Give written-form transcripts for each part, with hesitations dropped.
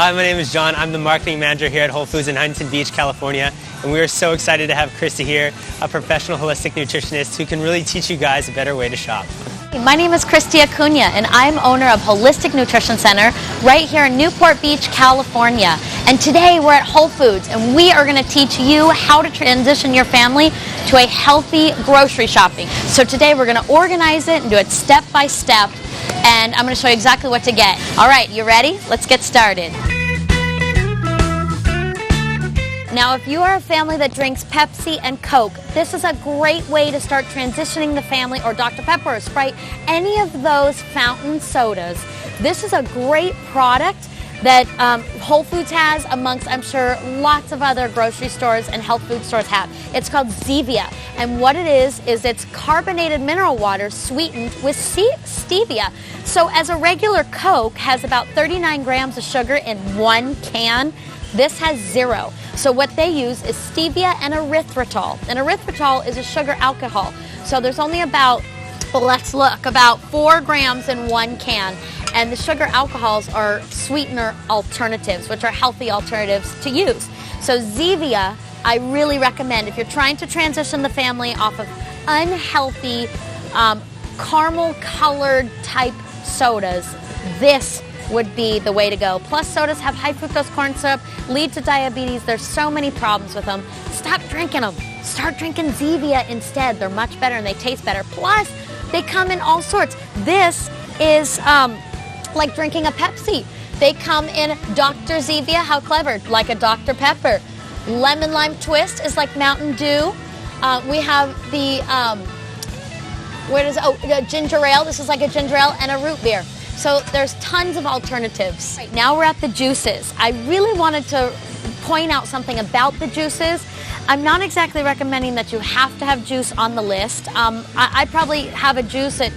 Hi, my name is John. I'm the marketing manager here at Whole Foods in Huntington Beach, California. And we are so excited to have Kristi here, a professional holistic nutritionist who can really teach you guys a better way to shop. My name is Kristi Acuña, and I'm owner of Holistic Nutrition Center right here in Newport Beach, California. And today we're at Whole Foods, and we are going to teach you how to transition your family to a healthy grocery shopping. So today we're going to organize it and do it step by step, and I'm going to show you exactly what to get. All right, you ready? Let's get started. Now, if you are a family that drinks Pepsi and Coke, this is a great way to start transitioning the family, or Dr. Pepper or Sprite, any of those fountain sodas. This is a great product that Whole Foods has amongst, I'm sure, lots of other grocery stores and health food stores have. It's called Zevia, and what it is it's carbonated mineral water sweetened with stevia. So as a regular Coke has about 39 grams of sugar in one can, this has 0. So what they use is stevia and erythritol. And erythritol is a sugar alcohol. So there's only about 4 grams in one can. And the sugar alcohols are sweetener alternatives, which are healthy alternatives to use. So Zevia, I really recommend if you're trying to transition the family off of unhealthy caramel colored type sodas, this would be the way to go. Plus, sodas have high fructose corn syrup, lead to diabetes. There's so many problems with them. Stop drinking them. Start drinking Zevia instead. They're much better and they taste better. Plus, they come in all sorts. This is like drinking a Pepsi. They come in Dr. Zevia. How clever. Like a Dr. Pepper. Lemon lime twist is like Mountain Dew. We have the, ginger ale. This is like a ginger ale and a root beer. So there's tons of alternatives. Right, now we're at the juices. I really wanted to point out something about the juices. I'm not exactly recommending that you have to have juice on the list. I probably have a juice that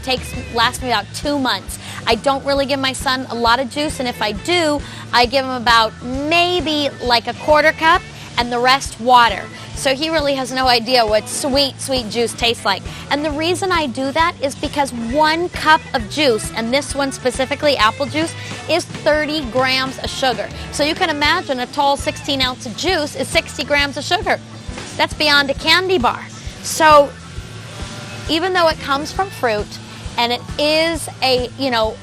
lasts me about 2 months. I don't really give my son a lot of juice, and if I do, I give him about maybe like a quarter cup and the rest water. So he really has no idea what sweet juice tastes like. And the reason I do that is because 1 cup of juice, and this one specifically, apple juice, is 30 grams of sugar. So you can imagine a tall 16-ounce of juice is 60 grams of sugar. That's beyond a candy bar. So even though it comes from fruit, and it is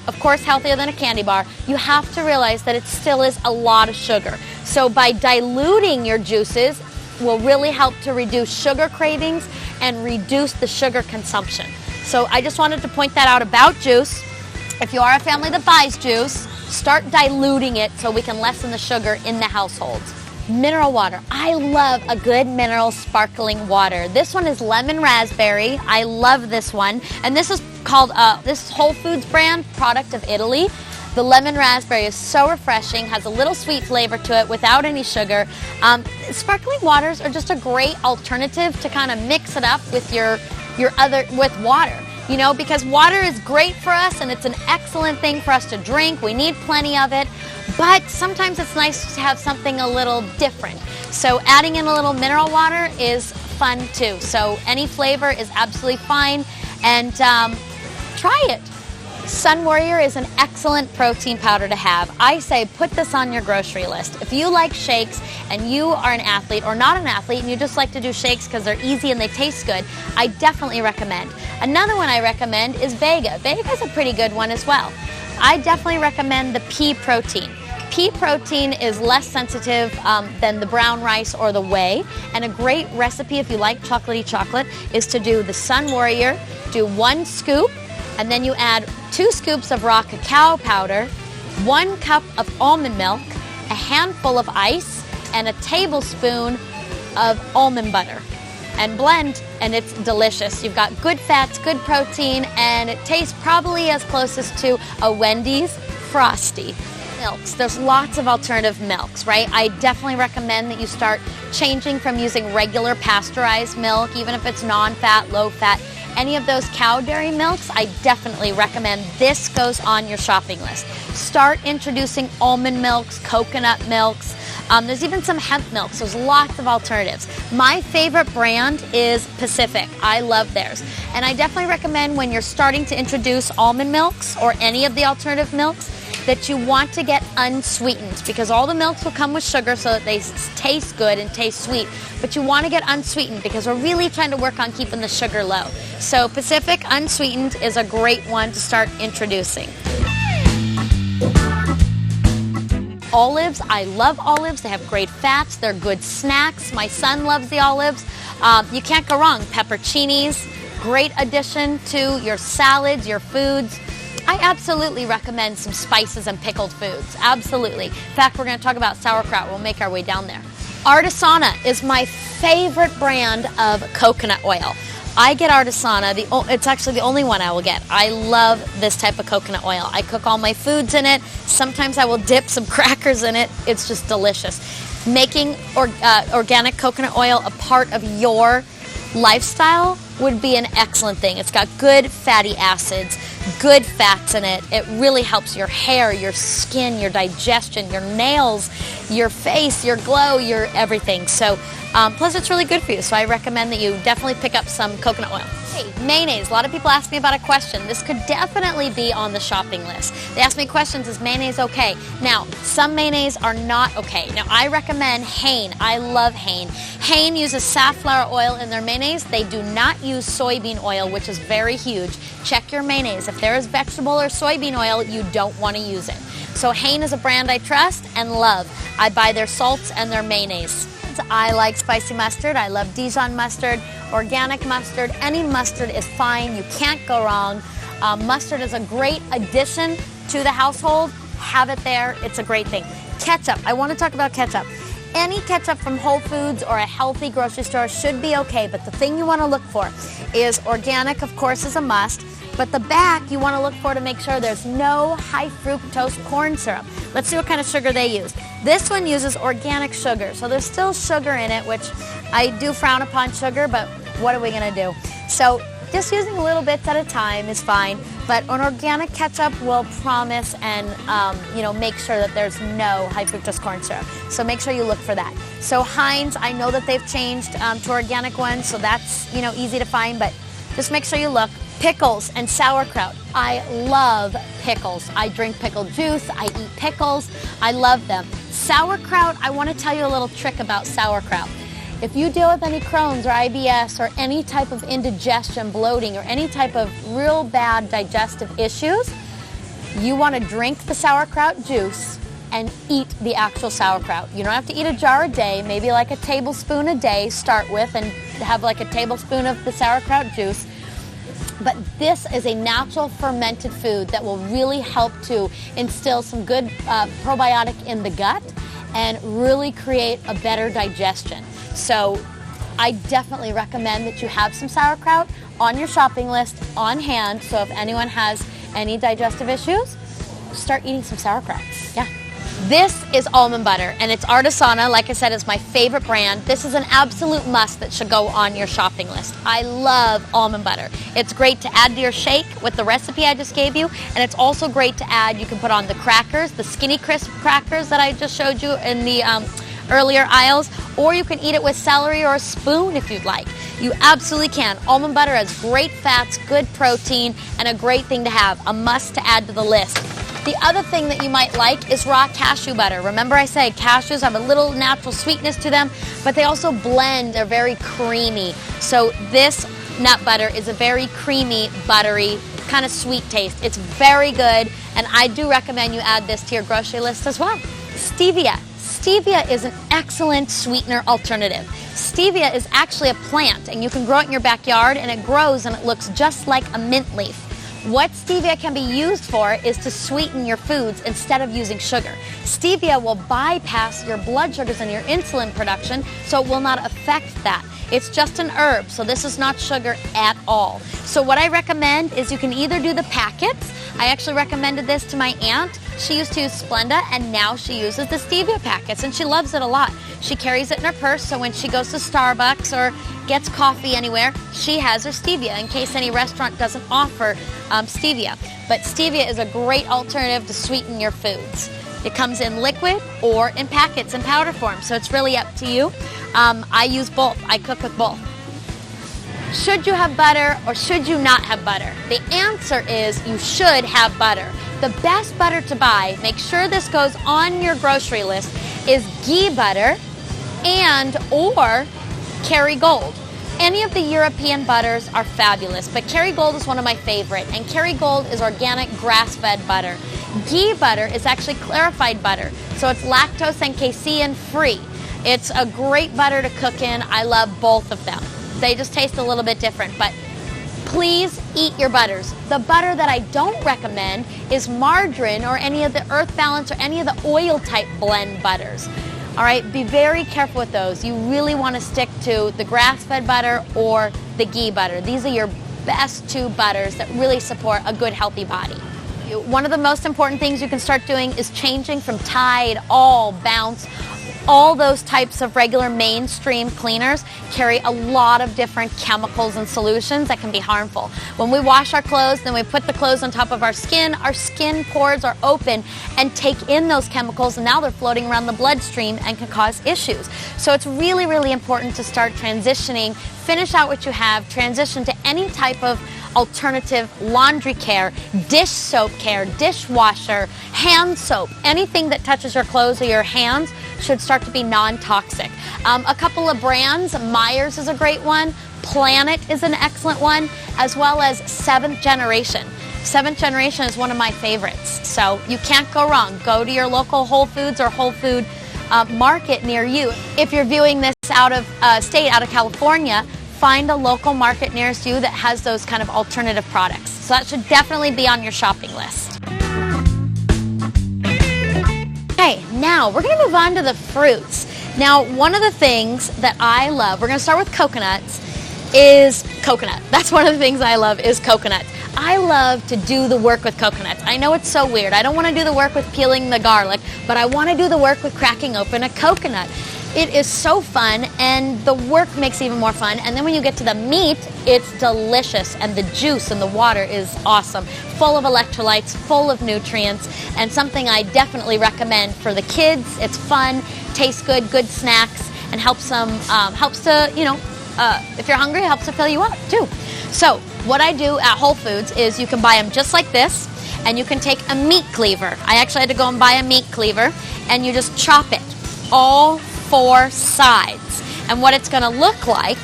of course healthier than a candy bar, you have to realize that it still is a lot of sugar. So by diluting your juices will really help to reduce sugar cravings and reduce the sugar consumption. So I just wanted to point that out about juice. If you are a family that buys juice, start diluting it so we can lessen the sugar in the household. Mineral water. I love a good mineral sparkling water. This one is lemon raspberry. I love this one. And this is called, this Whole Foods brand, product of Italy. The lemon raspberry is so refreshing, has a little sweet flavor to it without any sugar. Sparkling waters are just a great alternative to kind of mix it up with with water. Because water is great for us and it's an excellent thing for us to drink. We need plenty of it, but sometimes it's nice to have something a little different. So adding in a little mineral water is fun too. So any flavor is absolutely fine, and try it. Sun Warrior is an excellent protein powder to have. I say put this on your grocery list. If you like shakes and you are an athlete or not an athlete and you just like to do shakes because they're easy and they taste good, I definitely recommend. Another one I recommend is Vega. Vega is a pretty good one as well. I definitely recommend the pea protein. Pea protein is less sensitive than the brown rice or the whey, and a great recipe if you like chocolatey chocolate is to do the Sun Warrior, do 1 scoop, and then you add 2 scoops of raw cacao powder, 1 cup of almond milk, a handful of ice, and a tablespoon of almond butter. And blend, and it's delicious. You've got good fats, good protein, and it tastes probably as closest to a Wendy's Frosty. Milks. There's lots of alternative milks, right? I definitely recommend that you start changing from using regular pasteurized milk, even if it's non-fat, low-fat. Any of those cow dairy milks, I definitely recommend this goes on your shopping list. Start introducing almond milks, coconut milks. There's even some hemp milks. There's lots of alternatives. My favorite brand is Pacific. I love theirs. And I definitely recommend when you're starting to introduce almond milks or any of the alternative milks, that you want to get unsweetened, because all the milks will come with sugar so that they taste good and taste sweet, but you want to get unsweetened because we're really trying to work on keeping the sugar low. So Pacific unsweetened is a great one to start introducing. Olives, I love olives. They have great fats. They're good snacks. My son loves the olives. You can't go wrong. Pepperoncinis, great addition to your salads, your foods. I absolutely recommend some spices and pickled foods. Absolutely. In fact, we're going to talk about sauerkraut. We'll make our way down there. Artisana is my favorite brand of coconut oil. I get Artisana. It's actually the only one I will get. I love this type of coconut oil. I cook all my foods in it. Sometimes I will dip some crackers in it. It's just delicious. Making organic coconut oil a part of your lifestyle would be an excellent thing. It's got good fatty acids, good fats in it. It really helps your hair, your skin, your digestion, your nails, your face, your glow, your everything. So plus it's really good for you, so I recommend that you definitely pick up some coconut oil. Hey, mayonnaise. A lot of people ask me about a question. This could definitely be on the shopping list. They ask me questions, is mayonnaise okay? Now, some mayonnaise are not okay. Now, I recommend Hain. I love Hain. Hain uses safflower oil in their mayonnaise. They do not use soybean oil, which is very huge. Check your mayonnaise. If there is vegetable or soybean oil, you don't want to use it. So Hain is a brand I trust and love. I buy their salts and their mayonnaise. I like spicy mustard. I love Dijon mustard, organic mustard. Any mustard is fine. You can't go wrong. Mustard is a great addition to the household. Have it there. It's a great thing. Ketchup. I want to talk about ketchup. Any ketchup from Whole Foods or a healthy grocery store should be okay, but the thing you want to look for is organic, of course, is a must. But the back you want to look for to make sure there's no high fructose corn syrup. Let's see what kind of sugar they use. This one uses organic sugar, so there's still sugar in it, which I do frown upon sugar, but what are we going to do? So just using little bits at a time is fine, but an organic ketchup will promise and make sure that there's no high fructose corn syrup. So make sure you look for that. So Heinz, I know that they've changed to organic ones, so that's easy to find, but just make sure you look. Pickles and sauerkraut. I love pickles. I drink pickle juice. I eat pickles. I love them. Sauerkraut, I want to tell you a little trick about sauerkraut. If you deal with any Crohn's or IBS or any type of indigestion, bloating, or any type of real bad digestive issues, you want to drink the sauerkraut juice and eat the actual sauerkraut. You don't have to eat a jar a day, maybe like a tablespoon a day, start with, and have like a tablespoon of the sauerkraut juice. But this is a natural fermented food that will really help to instill some good probiotic in the gut and really create a better digestion. So I definitely recommend that you have some sauerkraut on your shopping list on hand. So if anyone has any digestive issues, start eating some sauerkraut. Yeah. This is almond butter, and it's Artisana. Like I said, it's my favorite brand. This is an absolute must that should go on your shopping list. I love almond butter. It's great to add to your shake with the recipe I just gave you, and it's also great to add. You can put on the crackers, the Skinny Crisp crackers that I just showed you in the earlier aisles, or you can eat it with celery or a spoon if you'd like. You absolutely can. Almond butter has great fats, good protein, and a great thing to have, a must to add to the list. The other thing that you might like is raw cashew butter. Remember I said cashews have a little natural sweetness to them, but they also blend. They're very creamy. So this nut butter is a very creamy, buttery, kind of sweet taste. It's very good, and I do recommend you add this to your grocery list as well. Stevia. Stevia is an excellent sweetener alternative. Stevia is actually a plant, and you can grow it in your backyard, and it grows and it looks just like a mint leaf. What stevia can be used for is to sweeten your foods instead of using sugar. Stevia will bypass your blood sugars and your insulin production, so it will not affect that. It's just an herb, so this is not sugar at all. So what I recommend is you can either do the packets. I actually recommended this to my aunt. She used to use Splenda, and now she uses the stevia packets, and she loves it a lot. She carries it in her purse, so when she goes to Starbucks or gets coffee anywhere, she has her stevia in case any restaurant doesn't offer stevia. But stevia is a great alternative to sweeten your foods. It comes in liquid or in packets in powder form, so it's really up to you. I use both. I cook with both. Should you have butter or should you not have butter? The answer is you should have butter. the best butter to buy, make sure this goes on your grocery list, is ghee butter and or Kerrygold. Any of the European butters are fabulous, but Kerrygold is one of my favorite, and Kerrygold is organic grass-fed butter. Ghee butter is actually clarified butter, so it's lactose and casein free. It's a great butter to cook in. I love both of them. They just taste a little bit different, but please eat your butters. The butter that I don't recommend is margarine or any of the Earth Balance or any of the oil type blend butters. All right, be very careful with those. You really want to stick to the grass-fed butter or the ghee butter. These are your best two butters that really support a good, healthy body. One of the most important things you can start doing is changing from Tide, All, Bounce. All those types of regular mainstream cleaners carry a lot of different chemicals and solutions that can be harmful. When we wash our clothes, then we put the clothes on top of our skin pores are open and take in those chemicals, and now they're floating around the bloodstream and can cause issues. So it's really, really important to start transitioning, finish out what you have, transition to any type of alternative laundry care, dish soap care, dishwasher, hand soap. Anything that touches your clothes or your hands should start to be non-toxic. A couple of brands, Myers is a great one, Planet is an excellent one, as well as Seventh Generation. Seventh Generation is one of my favorites, so you can't go wrong. Go to your local Whole Foods or Whole Food market near you. If you're viewing this out of state, out of California, find a local market nearest you that has those kind of alternative products. So that should definitely be on your shopping list. Okay, now we're going to move on to the fruits. Now, one of the things that I love, we're going to start with coconuts, is coconut. That's one of the things I love is coconut. I love to do the work with coconuts. I know it's so weird. I don't want to do the work with peeling the garlic, but I want to do the work with cracking open a coconut. It is so fun, and the work makes it even more fun. And then when you get to the meat, it's delicious, and the juice and the water is awesome. Full of electrolytes, full of nutrients, and something I definitely recommend for the kids. It's fun, tastes good, good snacks, and helps to, if you're hungry, it helps to fill you up too. So what I do at Whole Foods is you can buy them just like this, and you can take a meat cleaver. I actually had to go and buy a meat cleaver, and you just chop it all 4 sides. And what it's going to look like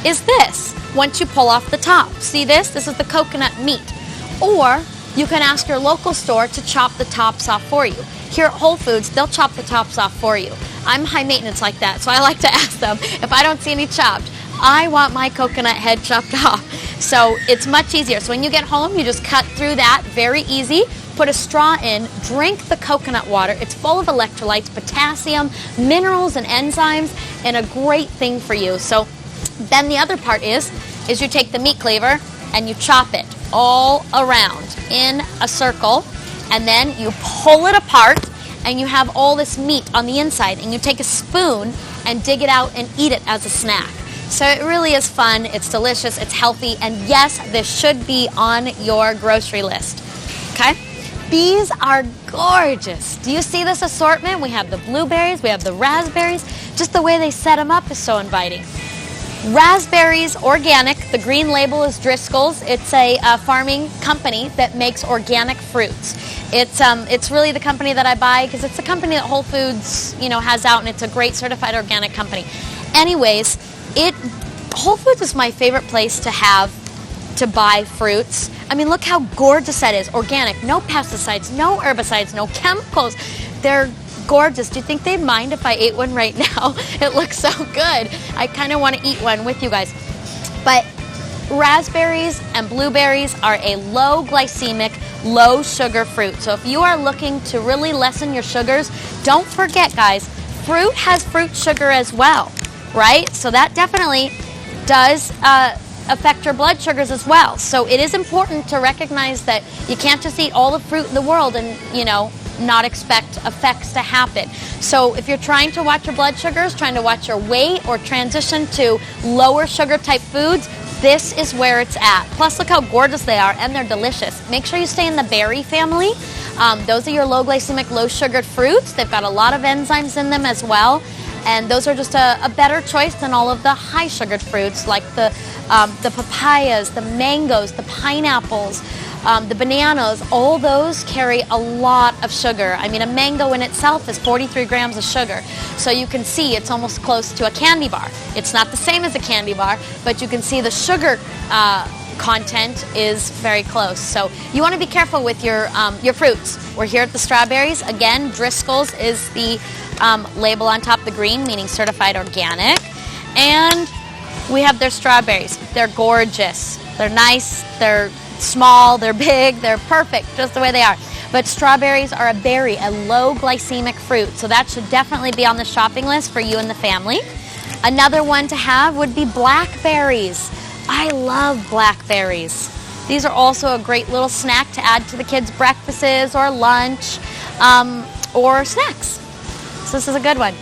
is this once you pull off the top. See this? This is the coconut meat. Or you can ask your local store to chop the tops off for you. Here at Whole Foods, they'll chop the tops off for you. I'm high maintenance like that, so I like to ask them if I don't see any chopped. I want my coconut head chopped off. So it's much easier. So when you get home, you just cut through that, very easy. Put a straw in, drink the coconut water. It's full of electrolytes, potassium, minerals, and enzymes, and a great thing for you. So then the other part is you take the meat cleaver and you chop it all around in a circle, and then you pull it apart, and you have all this meat on the inside, and you take a spoon and dig it out and eat it as a snack. So it really is fun, it's delicious, it's healthy, and yes, this should be on your grocery list. Okay? These are gorgeous. Do you see this assortment? We have the blueberries, we have the raspberries. Just the way they set them up is so inviting. Raspberries, organic. The green label is Driscoll's. It's a farming company that makes organic fruits. It's really the company that I buy because it's the company that Whole Foods, has out, and it's a great certified organic company. Anyways, Whole Foods is my favorite place to buy fruits. I mean, look how gorgeous that is. Organic, no pesticides, no herbicides, no chemicals. They're gorgeous. Do you think they'd mind if I ate one right now? It looks so good. I kind of want to eat one with you guys. But raspberries and blueberries are a low glycemic, low sugar fruit. So if you are looking to really lessen your sugars, don't forget, guys, fruit has fruit sugar as well, right? So that definitely does affect your blood sugars as well. So it is important to recognize that you can't just eat all the fruit in the world and, not expect effects to happen. So if you're trying to watch your blood sugars, trying to watch your weight, or transition to lower sugar type foods, this is where it's at. Plus, look how gorgeous they are, and they're delicious. Make sure you stay in the berry family. Those are your low glycemic, low sugared fruits. They've got a lot of enzymes in them as well. And those are just a better choice than all of the high sugared fruits like the papayas, the mangoes, the pineapples, the bananas, all those carry a lot of sugar. I mean, a mango in itself is 43 grams of sugar. So you can see it's almost close to a candy bar. It's not the same as a candy bar, but you can see the sugar content is very close. So you want to be careful with your fruits. We're here at the strawberries. Again, Driscoll's is the label on top, the green, meaning certified organic. And we have their strawberries. They're gorgeous. They're nice. They're small. They're big. They're perfect, just the way they are. But strawberries are a low glycemic fruit. So that should definitely be on the shopping list for you and the family. Another one to have would be blackberries. I love blackberries. These are also a great little snack to add to the kids' breakfasts or lunch or snacks. So this is a good one.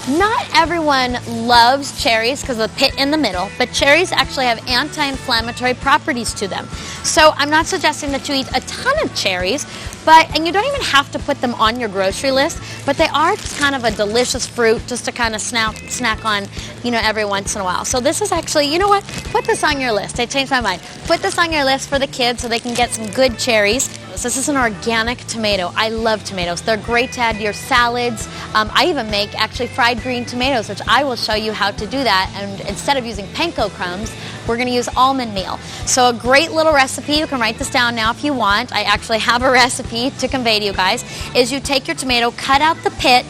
Not everyone loves cherries because of the pit in the middle, but cherries actually have anti-inflammatory properties to them. So I'm not suggesting that you eat a ton of cherries, and you don't even have to put them on your grocery list, but they are just kind of a delicious fruit just to kind of snack on, every once in a while. So this is actually, you know what? Put this on your list. I changed my mind. Put this on your list for the kids so they can get some good cherries. This is an organic tomato. I love tomatoes. They're great to add to your salads. I even make actually fried green tomatoes, which I will show you how to do that. And instead of using panko crumbs, we're going to use almond meal. So a great little recipe, you can write this down now if you want. I actually have a recipe to convey to you guys, is you take your tomato, cut out the pit,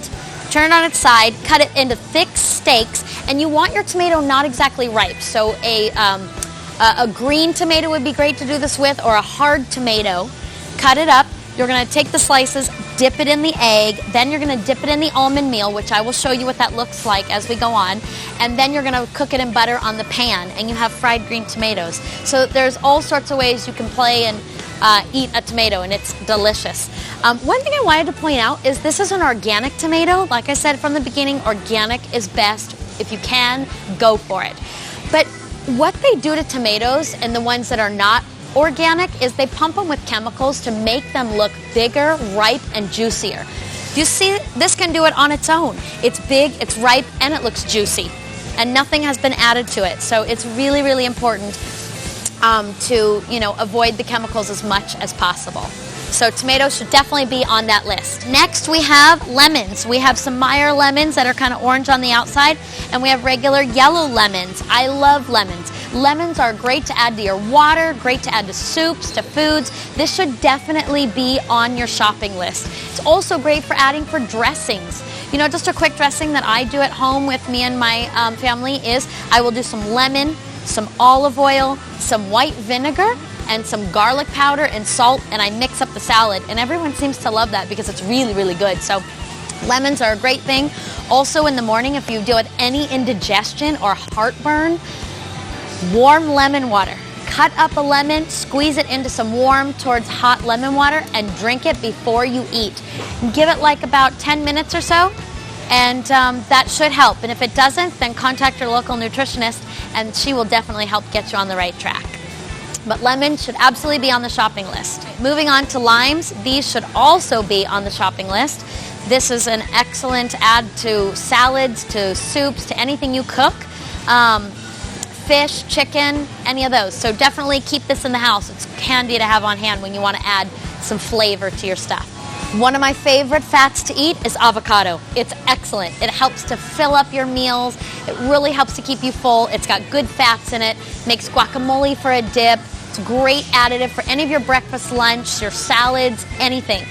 turn it on its side, cut it into thick steaks, and you want your tomato not exactly ripe. So a green tomato would be great to do this with, or a hard tomato. Cut it up. You're going to take the slices, dip it in the egg, then you're going to dip it in the almond meal, which I will show you what that looks like as we go on, and then you're going to cook it in butter on the pan, and you have fried green tomatoes. So there's all sorts of ways you can play and eat a tomato, and it's delicious. One thing I wanted to point out is this is an organic tomato. Like I said from the beginning, organic is best. If you can, go for it. But what they do to tomatoes and the ones that are not organic is they pump them with chemicals to make them look bigger, ripe, and juicier. You see, this can do it on its own. It's big, it's ripe, and it looks juicy. And nothing has been added to it. So it's really, really important to avoid the chemicals as much as possible. So tomatoes should definitely be on that list. Next, we have lemons. We have some Meyer lemons that are kind of orange on the outside, and we have regular yellow lemons. I love lemons. Lemons are great to add to your water, great to add to soups, to foods. This should definitely be on your shopping list. It's also great for adding for dressings. Just a quick dressing that I do at home with me and my family is I will do some lemon, some olive oil, some white vinegar, and some garlic powder and salt, and I mix up the salad. And everyone seems to love that because it's really, really good. So lemons are a great thing. Also in the morning, if you deal with any indigestion or heartburn, warm lemon water. Cut up a lemon, squeeze it into some warm towards hot lemon water, and drink it before you eat. Give it like about 10 minutes or so, and that should help. And if it doesn't, then contact your local nutritionist, and she will definitely help get you on the right track. But lemons should absolutely be on the shopping list. Moving on to limes, these should also be on the shopping list. This is an excellent add to salads, to soups, to anything you cook. Fish, chicken, any of those. So definitely keep this in the house. It's handy to have on hand when you want to add some flavor to your stuff. One of my favorite fats to eat is avocado. It's excellent. It helps to fill up your meals. It really helps to keep you full. It's got good fats in it. Makes guacamole for a dip. It's a great additive for any of your breakfast, lunch, your salads, anything.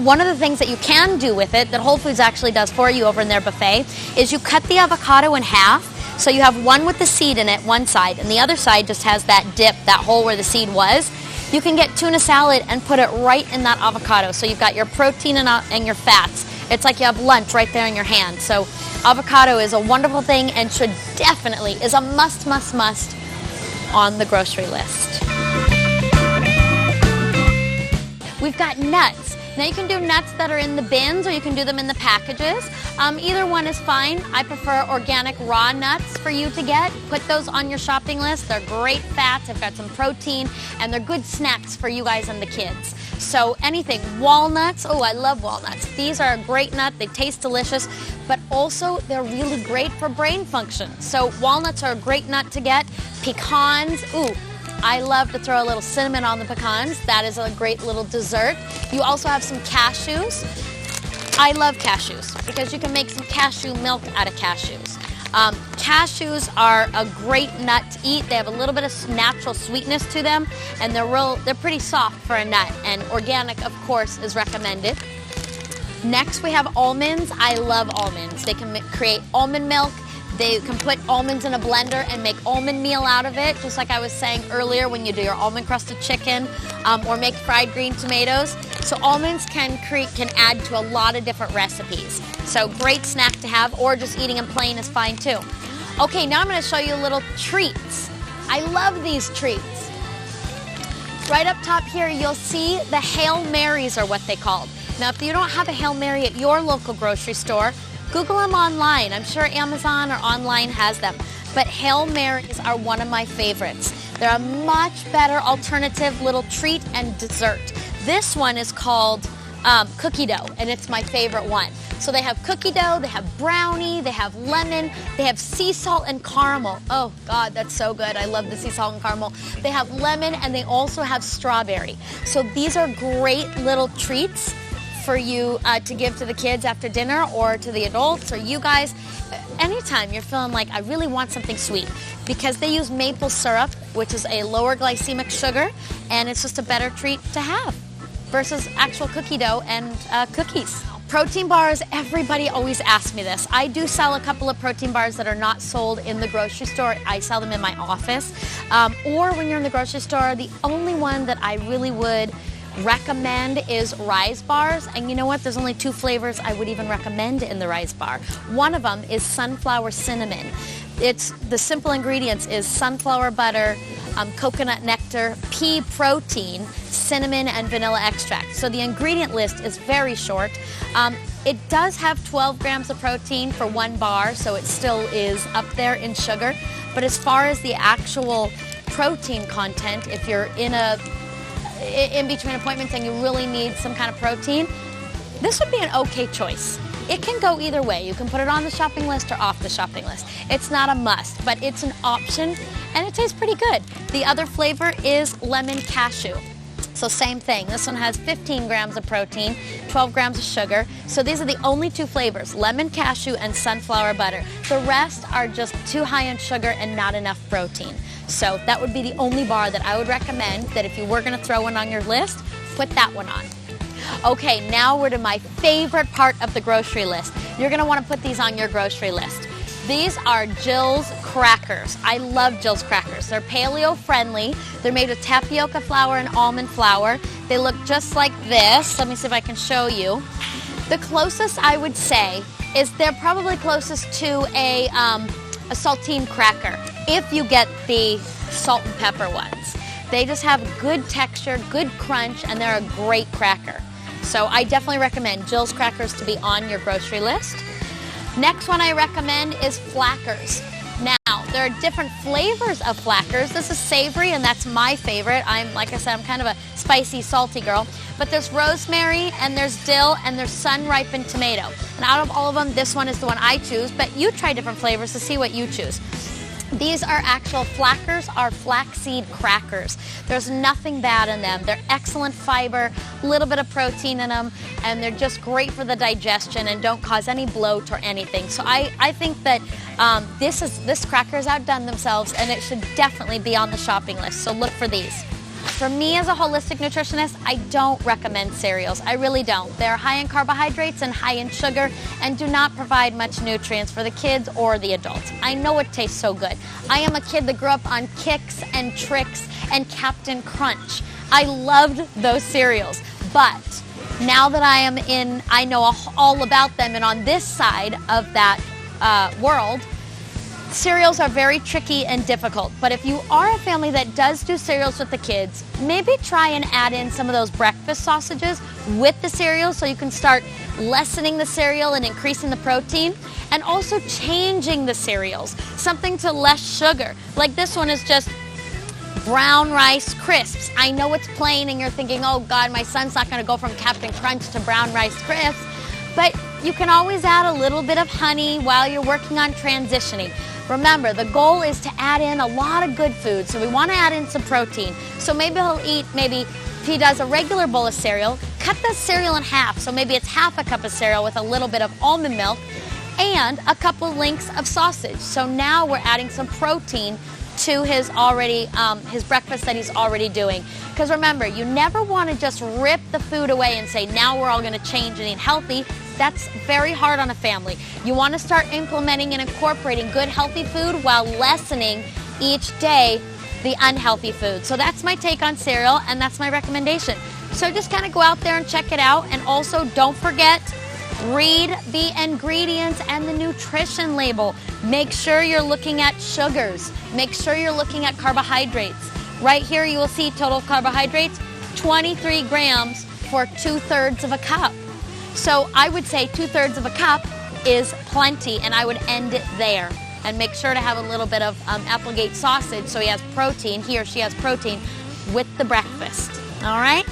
One of the things that you can do with it that Whole Foods actually does for you over in their buffet is you cut the avocado in half. So you have one with the seed in it, one side, and the other side just has that dip, that hole where the seed was. You can get tuna salad and put it right in that avocado. So you've got your protein and your fats. It's like you have lunch right there in your hand. So avocado is a wonderful thing and should definitely, is a must on the grocery list. We've got nuts. Now you can do nuts that are in the bins or you can do them in the packages. Either one is fine. I prefer organic raw nuts for you to get. Put those on your shopping list. They're great fats, they've got some protein, and they're good snacks for you guys and the kids. So anything, walnuts, oh I love walnuts. These are a great nut, they taste delicious, but also they're really great for brain function. So walnuts are a great nut to get. Pecans, ooh, I love to throw a little cinnamon on the pecans. That is a great little dessert. You also have some cashews. I love cashews because you can make some cashew milk out of cashews. Cashews are a great nut to eat. They have a little bit of natural sweetness to them, and they're pretty soft for a nut, and organic, of course, is recommended. Next, we have almonds. I love almonds. They can create almond milk. They can put almonds in a blender and make almond meal out of it, just like I was saying earlier when you do your almond crusted chicken or make fried green tomatoes. So almonds can add to a lot of different recipes. So great snack to have, or just eating them plain is fine too. Okay, now I'm going to show you little treats. I love these treats. Right up top here, you'll see the Hail Marys are what they called. Now, if you don't have a Hail Mary at your local grocery store, Google them online. I'm sure Amazon or online has them. But Hail Marys are one of my favorites. They're a much better alternative little treat and dessert. This one is called cookie dough, and it's my favorite one. So they have cookie dough, they have brownie, they have lemon, they have sea salt and caramel. Oh God, that's so good. I love the sea salt and caramel. They have lemon, and they also have strawberry. So these are great little treats for you to give to the kids after dinner, or to the adults, or you guys. Anytime you're feeling like I really want something sweet, because they use maple syrup, which is a lower glycemic sugar, and it's just a better treat to have versus actual cookie dough and cookies. Protein bars, everybody always asks me this. I do sell a couple of protein bars that are not sold in the grocery store. I sell them in my office. Or when you're in the grocery store, the only one that I really would recommend is Rise bars. And you know what? There's only 2 flavors I would even recommend in the Rise bar. One of them is sunflower cinnamon. The simple ingredients is sunflower butter, coconut nectar, pea protein, cinnamon, and vanilla extract. So the ingredient list is very short. It does have 12 grams of protein for 1 bar, so it still is up there in sugar. But as far as the actual protein content, if you're in between appointments and you really need some kind of protein, this would be an okay choice. It can go either way. You can put it on the shopping list or off the shopping list. It's not a must, but it's an option, and it tastes pretty good. The other flavor is lemon cashew. So same thing. This one has 15 grams of protein, 12 grams of sugar. So these are the only 2 flavors, lemon cashew and sunflower butter. The rest are just too high in sugar and not enough protein. So that would be the only bar that I would recommend, that if you were going to throw one on your list, put that one on. Okay, now we're to my favorite part of the grocery list. You're going to want to put these on your grocery list. These are Jill's crackers. I love Jill's crackers. They're paleo friendly. They're made with tapioca flour and almond flour. They look just like this. Let me see if I can show you. The closest I would say is they're probably closest to a saltine cracker, if you get the salt and pepper ones. They just have good texture, good crunch, and they're a great cracker. So I definitely recommend Jill's crackers to be on your grocery list. Next one I recommend is Flackers. Now, there are different flavors of Flackers. This is savory, and that's my favorite. Like I said, I'm kind of a spicy, salty girl. But there's rosemary, and there's dill, and there's sun-ripened tomato. And out of all of them, this one is the one I choose, but you try different flavors to see what you choose. These are actual Flackers, are flaxseed crackers. There's nothing bad in them. They're excellent fiber, a little bit of protein in them, and they're just great for the digestion and don't cause any bloat or anything. So I think that this cracker's outdone themselves, and it should definitely be on the shopping list. So look for these. For me as a holistic nutritionist, I don't recommend cereals. I really don't. They're high in carbohydrates and high in sugar and do not provide much nutrients for the kids or the adults. I know it tastes so good. I am a kid that grew up on Kix and Trix and Captain Crunch. I loved those cereals. But now that I know all about them, and on this side of that world, cereals are very tricky and difficult, but if you are a family that does do cereals with the kids, maybe try and add in some of those breakfast sausages with the cereal so you can start lessening the cereal and increasing the protein, and also changing the cereals, something to less sugar. Like this one is just brown rice crisps. I know it's plain and you're thinking, oh God, my son's not going to go from Captain Crunch to brown rice crisps, but you can always add a little bit of honey while you're working on transitioning. Remember, the goal is to add in a lot of good food, so we want to add in some protein. So maybe he'll eat, if he does a regular bowl of cereal, cut the cereal in half. So maybe it's half a cup of cereal with a little bit of almond milk and a couple links of sausage. So now we're adding some protein to his breakfast that he's already doing. Because remember, you never want to just rip the food away and say, now we're all going to change and eat healthy. That's very hard on a family. You want to start implementing and incorporating good healthy food while lessening each day the unhealthy food. So that's my take on cereal, and that's my recommendation. So just kind of go out there and check it out. And also don't forget, read the ingredients and the nutrition label. Make sure you're looking at sugars. Make sure you're looking at carbohydrates. Right here you will see total carbohydrates, 23 grams for 2/3 of a cup. So I would say 2/3 of a cup is plenty, and I would end it there. And make sure to have a little bit of Applegate sausage so he or she has protein with the breakfast. All right?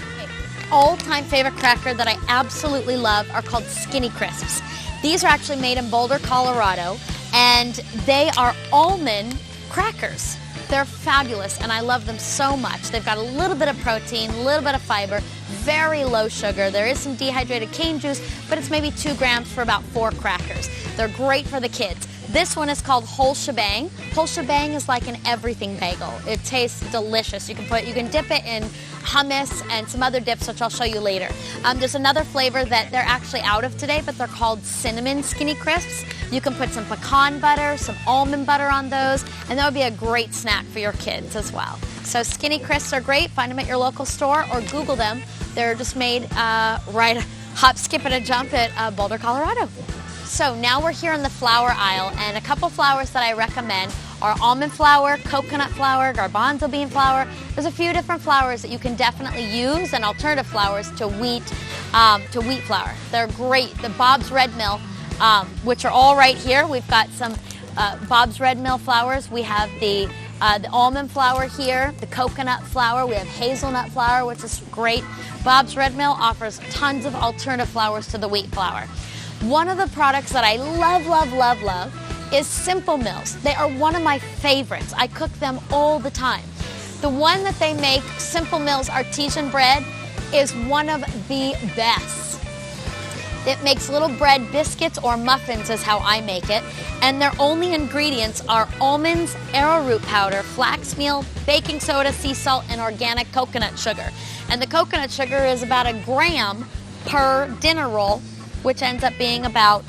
All-time favorite cracker that I absolutely love are called Skinny Crisps. These are actually made in Boulder, Colorado, and they are almond crackers. They're fabulous, and I love them so much. They've got a little bit of protein, a little bit of fiber, very low sugar. There is some dehydrated cane juice, but it's maybe 2 grams for about 4 crackers. They're great for the kids. This one is called Whole Shebang. Whole Shebang is like an everything bagel. It tastes delicious. You can dip it in hummus and some other dips, which I'll show you later. There's another flavor that they're actually out of today, but they're called Cinnamon Skinny Crisps. You can put some pecan butter, some almond butter on those, and that would be a great snack for your kids as well. So Skinny Crisps are great. Find them at your local store or Google them. They're just made right hop, skip, and a jump at Boulder, Colorado. So now we're here in the flour aisle, and a couple flours that I recommend are almond flour, coconut flour, garbanzo bean flour. There's a few different flours that you can definitely use, and alternative flours to wheat flour. They're great. The Bob's Red Mill, which are all right here. We've got some Bob's Red Mill flours. We have the almond flour here, the coconut flour. We have hazelnut flour, which is great. Bob's Red Mill offers tons of alternative flours to the wheat flour. One of the products that I love is Simple Mills. They are one of my favorites. I cook them all the time. The one that they make, Simple Mills Artisan Bread, is one of the best. It makes little bread biscuits or muffins is how I make it. And their only ingredients are almonds, arrowroot powder, flax meal, baking soda, sea salt, and organic coconut sugar. And the coconut sugar is about 1 gram per dinner roll, which ends up being about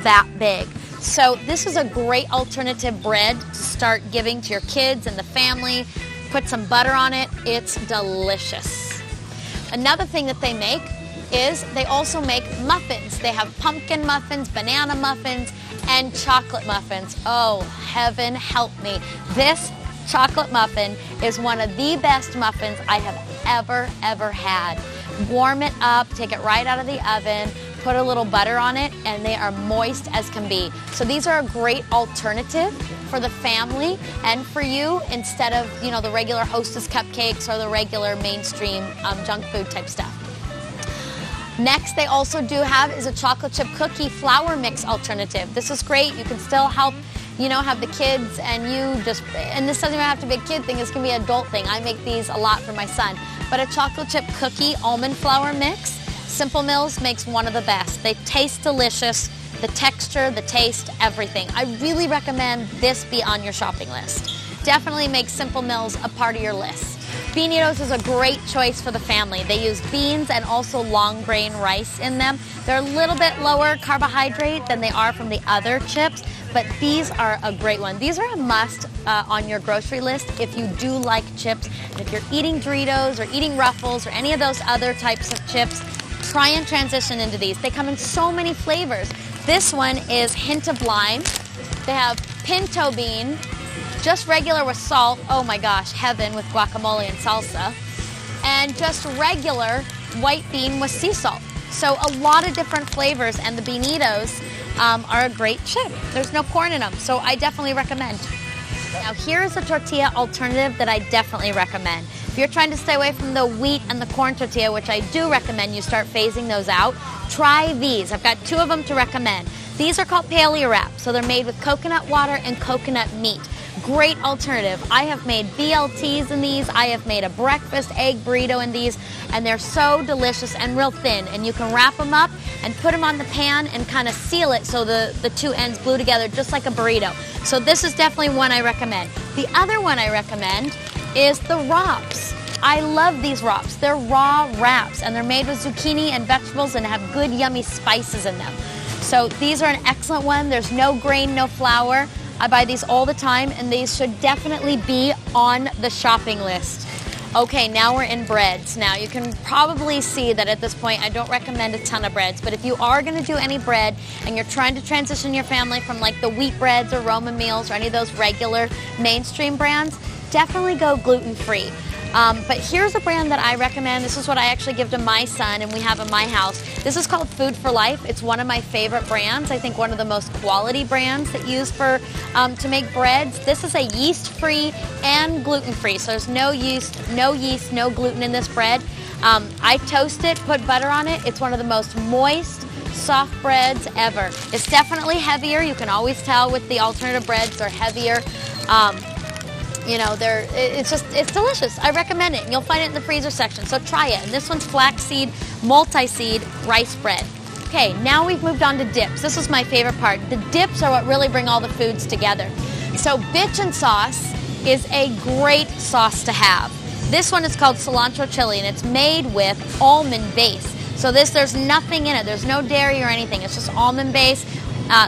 that big. So this is a great alternative bread to start giving to your kids and the family. Put some butter on it. It's delicious. Another thing that they make is they also make muffins. They have pumpkin muffins, banana muffins, and chocolate muffins. Oh, heaven help me. This chocolate muffin is one of the best muffins I have ever had. Warm it up, take it right out of the oven, put a little butter on it, and they are moist as can be. So these are a great alternative for the family and for you instead of, the regular Hostess cupcakes or the regular mainstream junk food type stuff. Next, they also do have is a chocolate chip cookie flour mix alternative. This is great. You can still help, have the kids and and this doesn't even have to be a kid thing. This can be an adult thing. I make these a lot for my son. But a chocolate chip cookie almond flour mix, Simple Mills makes one of the best. They taste delicious, the texture, the taste, everything. I really recommend this be on your shopping list. Definitely make Simple Mills a part of your list. Beanitos is a great choice for the family. They use beans and also long grain rice in them. They're a little bit lower carbohydrate than they are from the other chips, but these are a great one. These are a must on your grocery list if you do like chips. And if you're eating Doritos or eating Ruffles or any of those other types of chips, try and transition into these. They come in so many flavors. This one is hint of lime. They have pinto bean, just regular with salt. Oh my gosh, heaven with guacamole and salsa. And just regular white bean with sea salt. So a lot of different flavors, and the Beanitos are a great chip. There's no corn in them, so I definitely recommend. Now here's a tortilla alternative that I definitely recommend. If you're trying to stay away from the wheat and the corn tortilla, which I do recommend you start phasing those out, try these. I've got 2 of them to recommend. These are called paleo wraps. So they're made with coconut water and coconut meat. Great alternative. I have made BLTs in these. I have made a breakfast egg burrito in these, and they're so delicious and real thin. And you can wrap them up and put them on the pan and kind of seal it so the two ends glue together just like a burrito. So this is definitely one I recommend. The other one I recommend is the wraps. I love these wraps. They're raw wraps, and they're made with zucchini and vegetables and have good yummy spices in them. So these are an excellent one. There's no grain, no flour. I buy these all the time, and these should definitely be on the shopping list. Okay, now we're in breads. Now, you can probably see that at this point I don't recommend a ton of breads, but if you are going to do any bread and you're trying to transition your family from like the wheat breads or Roma meals or any of those regular mainstream brands, definitely go gluten-free. But here's a brand that I recommend. This is what I actually give to my son and we have in my house. This is called Food for Life. It's one of my favorite brands. I think one of the most quality brands that use for to make breads. This is a yeast-free and gluten-free. So there's no yeast, no gluten in this bread. I toast it, put butter on it. It's one of the most moist, soft breads ever. It's definitely heavier. You can always tell with the alternative breads, they're heavier. You know, it's delicious. I recommend it. And you'll find it in the freezer section, so try it. And this one's flaxseed, multi-seed rice bread. Okay, now we've moved on to dips. This is my favorite part. The dips are what really bring all the foods together. So bitchin' sauce is a great sauce to have. This one is called cilantro chili, and it's made with almond base. So there's nothing in it. There's no dairy or anything. It's just almond base,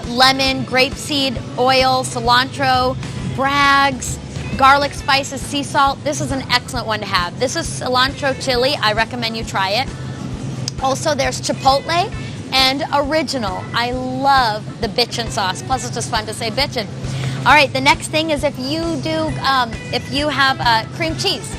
lemon, grapeseed oil, cilantro, Bragg's, garlic, spices, sea salt. This is an excellent one to have. This is cilantro chili. I recommend you try it. Also, there's chipotle and original. I love the bitchin' sauce. Plus, it's just fun to say bitchin'. All right, the next thing is if you have cream cheese.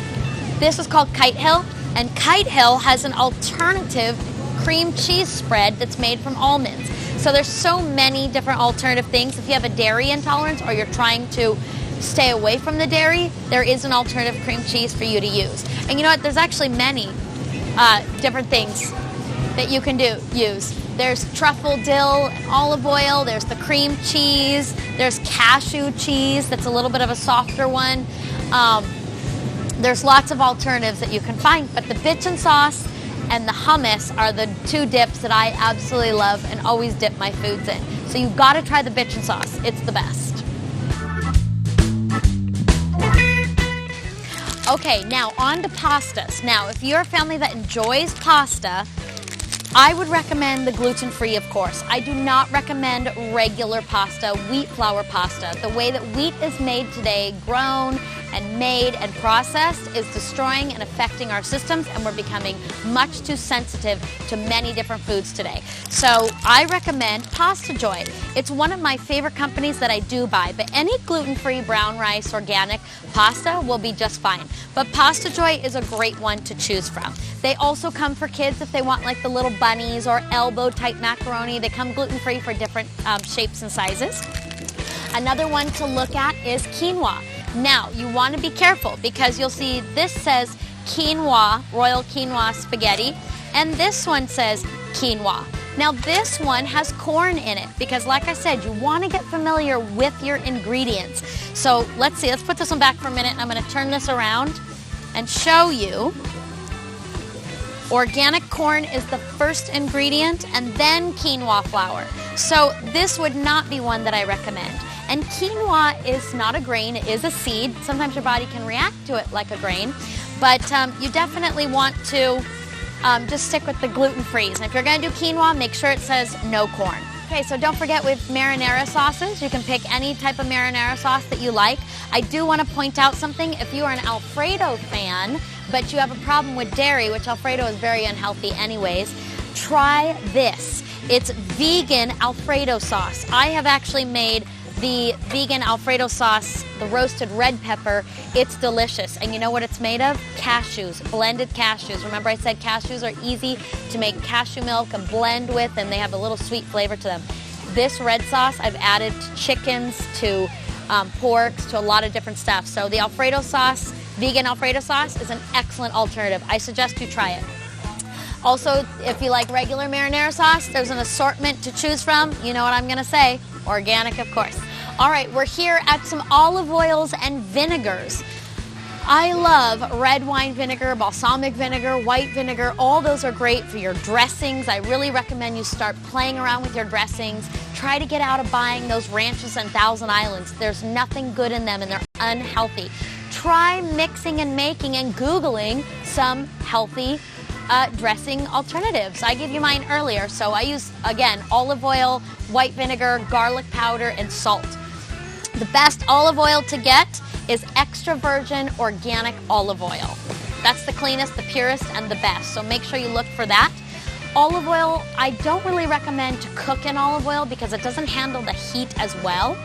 This is called Kite Hill, and Kite Hill has an alternative cream cheese spread that's made from almonds. So there's so many different alternative things. If you have a dairy intolerance or you're trying to stay away from the dairy, there is an alternative cream cheese for you to use. And you know what? There's actually many different things that you can use. There's truffle, dill, and olive oil. There's the cream cheese. There's cashew cheese. That's a little bit of a softer one. There's lots of alternatives that you can find, but the bitchin' sauce and the hummus are the two dips that I absolutely love and always dip my foods in. So you've got to try the bitchin' sauce. It's the best. Okay, now on to pastas. Now, if you're a family that enjoys pasta, I would recommend the gluten-free, of course. I do not recommend regular pasta, wheat flour pasta. The way that wheat is made today, grown and made and processed, is destroying and affecting our systems, and we're becoming much too sensitive to many different foods today. So I recommend Pasta Joy. It's one of my favorite companies that I do buy, but any gluten-free brown rice organic pasta will be just fine. But Pasta Joy is a great one to choose from. They also come for kids if they want like the little bunnies or elbow type macaroni. They come gluten-free for different shapes and sizes. Another one to look at is quinoa. Now, you want to be careful because you'll see this says quinoa, royal quinoa spaghetti, and this one says quinoa. Now, this one has corn in it because, like I said, you want to get familiar with your ingredients. So let's see, let's put this one back for a minute. I'm going to turn this around and show you. Organic corn is the first ingredient, and then quinoa flour. So this would not be one that I recommend. And quinoa is not a grain, it is a seed. Sometimes your body can react to it like a grain, but you definitely want to just stick with the gluten-free. And if you're going to do quinoa, make sure it says no corn. Okay, so don't forget with marinara sauces, you can pick any type of marinara sauce that you like. I do want to point out something. If you are an Alfredo fan, but you have a problem with dairy, which Alfredo is very unhealthy anyways, try this. It's vegan Alfredo sauce. I have actually made the vegan Alfredo sauce, the roasted red pepper. It's delicious. And you know what it's made of? Cashews, blended cashews. Remember I said cashews are easy to make cashew milk and blend with, and they have a little sweet flavor to them. This red sauce I've added to chickens, to porks, to a lot of different stuff. So the Alfredo sauce, vegan Alfredo sauce, is an excellent alternative. I suggest you try it. Also, if you like regular marinara sauce, there's an assortment to choose from. You know what I'm going to say. Organic, of course. All right, we're here at some olive oils and vinegars. I love red wine vinegar, balsamic vinegar, white vinegar. All those are great for your dressings. I really recommend you start playing around with your dressings. Try to get out of buying those ranches and Thousand Islands. There's nothing good in them and they're unhealthy. Try mixing and making and Googling some healthy dressing alternatives. I gave you mine earlier, so I use, again, olive oil, white vinegar, garlic powder, and salt. The best olive oil to get is extra virgin organic olive oil. That's the cleanest, the purest, and the best, so make sure you look for that. Olive oil, I don't really recommend to cook in olive oil because it doesn't handle the heat as well.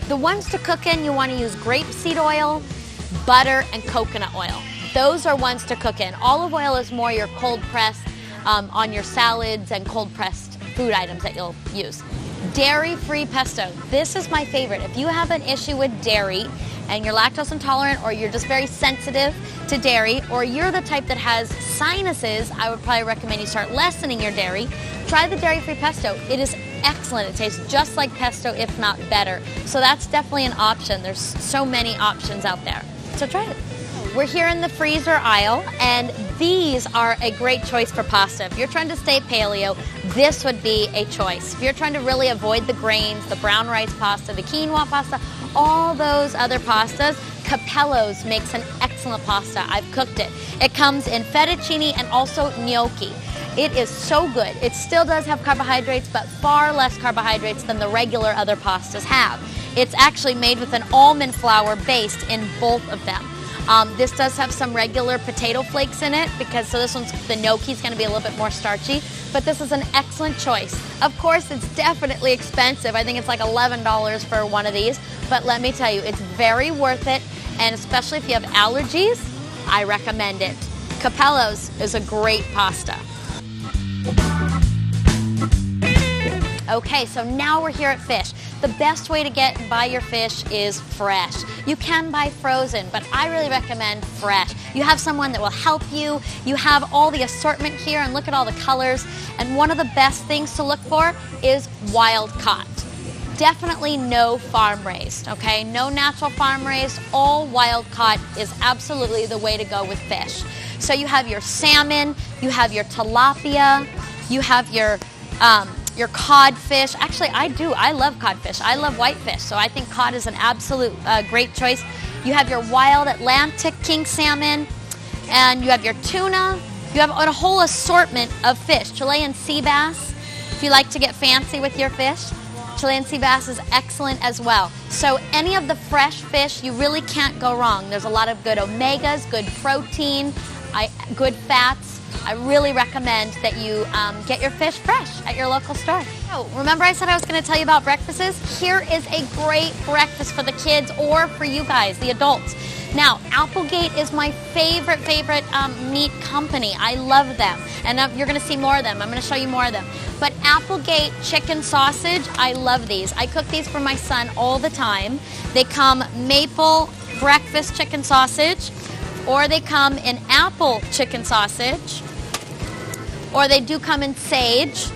The ones to cook in, you want to use grapeseed oil, butter, and coconut oil. Those are ones to cook in. Olive oil is more your cold pressed on your salads and cold pressed food items that you'll use. Dairy-free pesto. This is my favorite. If you have an issue with dairy and you're lactose intolerant or you're just very sensitive to dairy or you're the type that has sinuses, I would probably recommend you start lessening your dairy. Try the dairy-free pesto. It is excellent. It tastes just like pesto, if not better. So that's definitely an option. There's so many options out there. So try it. We're here in the freezer aisle, and these are a great choice for pasta. If you're trying to stay paleo, this would be a choice. If you're trying to really avoid the grains, the brown rice pasta, the quinoa pasta, all those other pastas, Capello's makes an excellent pasta. I've cooked it. It comes in fettuccine and also gnocchi. It is so good. It still does have carbohydrates, but far less carbohydrates than the regular other pastas have. It's actually made with an almond flour based in both of them. This does have some regular potato flakes in it so this one's, the gnocchi's going to be a little bit more starchy, but this is an excellent choice. Of course, it's definitely expensive. I think it's like $11 for one of these, but let me tell you, it's very worth it, and especially if you have allergies, I recommend it. Capello's is a great pasta. Okay, so now we're here at fish. The best way to get and buy your fish is fresh. You can buy frozen, but I really recommend fresh. You have someone that will help you. You have all the assortment here, and look at all the colors. And one of the best things to look for is wild caught. Definitely no farm raised, okay? No natural farm raised. All wild caught is absolutely the way to go with fish. So you have your salmon, you have your tilapia, you have your codfish. Actually, I love codfish. I love whitefish, so I think cod is an absolute great choice. You have your wild Atlantic king salmon, and you have your tuna. You have a whole assortment of fish. Chilean sea bass, if you like to get fancy with your fish. Chilean sea bass is excellent as well. So any of the fresh fish, you really can't go wrong. There's a lot of good omegas, good protein, good fats. I really recommend that you get your fish fresh at your local store. So, remember I said I was going to tell you about breakfasts? Here is a great breakfast for the kids or for you guys, the adults. Now, Applegate is my favorite meat company. I love them, and you're going to see more of them. I'm going to show you more of them. But Applegate chicken sausage, I love these. I cook these for my son all the time. They come maple breakfast chicken sausage, or they come in apple chicken sausage, or they do come in sage,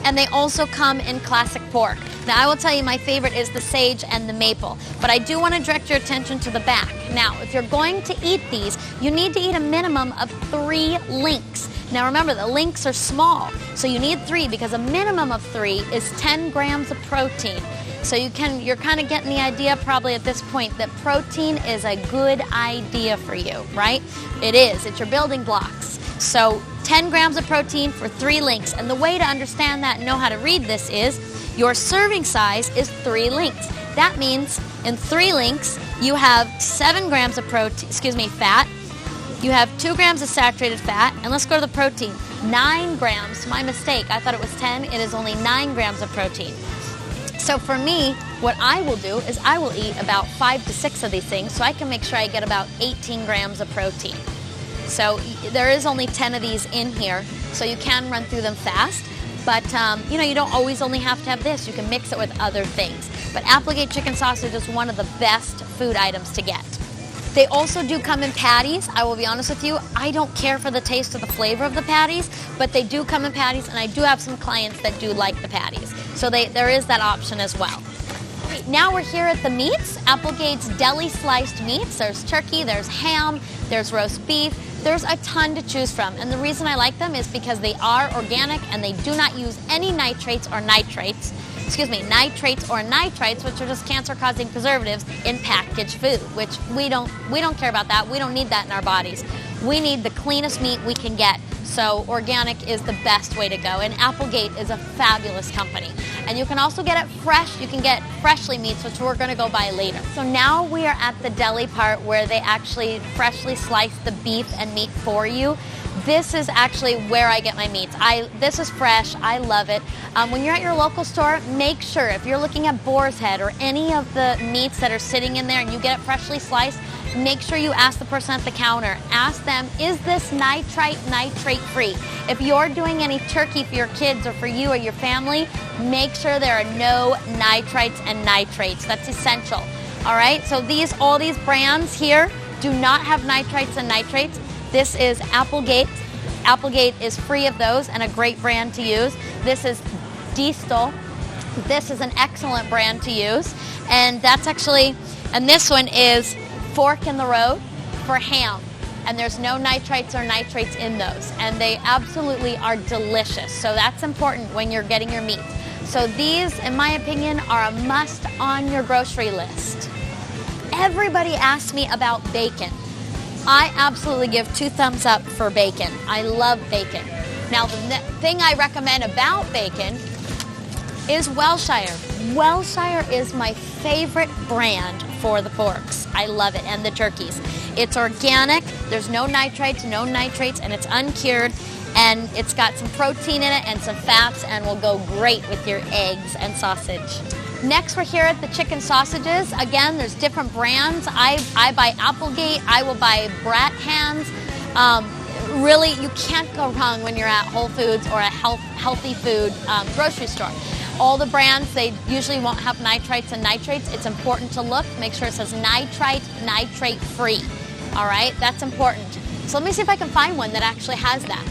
and they also come in classic pork. Now, I will tell you my favorite is the sage and the maple, but I do want to direct your attention to the back. Now, if you're going to eat these, you need to eat a minimum of 3 links. Now, remember, the links are small, so you need 3 because a minimum of 3 is 10 grams of protein. So you're kind of getting the idea probably at this point that protein is a good idea for you, right? It is. It's your building blocks. So 10 grams of protein for 3 links. And the way to understand that and know how to read this is your serving size is 3 links. That means in 3 links you have 7 grams of fat. You have 2 grams of saturated fat. And let's go to the protein. 9 grams. My mistake. I thought it was 10. It is only 9 grams of protein. So for me, what I will do is I will eat about 5 to 6 of these things so I can make sure I get about 18 grams of protein. So there is only 10 of these in here, so you can run through them fast. But, you don't always only have to have this. You can mix it with other things. But Applegate chicken sausage is one of the best food items to get. They also do come in patties. I will be honest with you, I don't care for the taste or the flavor of the patties, but they do come in patties, and I do have some clients that do like the patties. So there is that option as well. Now we're here at the meats, Applegate's deli sliced meats. There's turkey, there's ham, there's roast beef. There's a ton to choose from, and the reason I like them is because they are organic and they do not use any nitrates or nitrites, which are just cancer-causing preservatives in packaged food, which we don't care about that. We don't need that in our bodies. We need the cleanest meat we can get. So organic is the best way to go, and Applegate is a fabulous company. And you can also get it fresh. You can get freshly meats, which we're going to go buy later. So now we are at the deli part where they actually freshly slice the beef and meat for you. This is actually where I get my meats. This is fresh. I love it. When you're at your local store, make sure if you're looking at boar's head or any of the meats that are sitting in there and you get it freshly sliced, make sure you ask the person at the counter. Ask them, is this nitrite free? If you're doing any turkey for your kids or for you or your family, make sure there are no nitrites and nitrates. That's essential. All right, so all these brands here do not have nitrites and nitrates. This is Applegate. Applegate is free of those and a great brand to use. This is Diestel. This is an excellent brand to use. And this one is Fork in the Road for ham. And there's no nitrites or nitrates in those. And they absolutely are delicious. So that's important when you're getting your meat. So these, in my opinion, are a must on your grocery list. Everybody asks me about bacon. I absolutely give 2 thumbs up for bacon. I love bacon. Now, the thing I recommend about bacon is Welshire. Welshire is my favorite brand for the porks. I love it, and the turkeys. It's organic, there's no nitrites, no nitrates, and it's uncured, and it's got some protein in it and some fats, and will go great with your eggs and sausage. Next, we're here at the chicken sausages. Again, there's different brands. I buy Applegate. I will buy Brat Hands. Really, you can't go wrong when you're at Whole Foods or a healthy food grocery store. All the brands, they usually won't have nitrites and nitrates. It's important to look. Make sure it says nitrate free. All right, that's important. So let me see if I can find one that actually has that.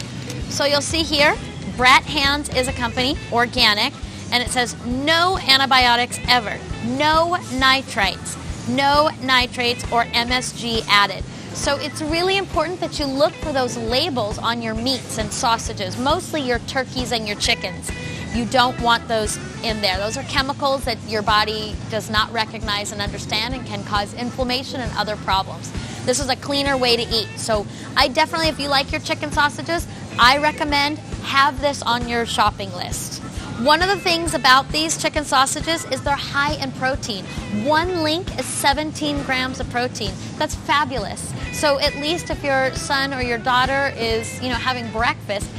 So you'll see here, Brat Hands is a company, organic. And it says no antibiotics ever, no nitrites, no nitrates or MSG added. So it's really important that you look for those labels on your meats and sausages, mostly your turkeys and your chickens. You don't want those in there. Those are chemicals that your body does not recognize and understand and can cause inflammation and other problems. This is a cleaner way to eat. So I definitely, if you like your chicken sausages, I recommend have this on your shopping list. One of the things about these chicken sausages is they're high in protein. 1 link is 17 grams of protein. That's fabulous. So at least if your son or your daughter is, having breakfast,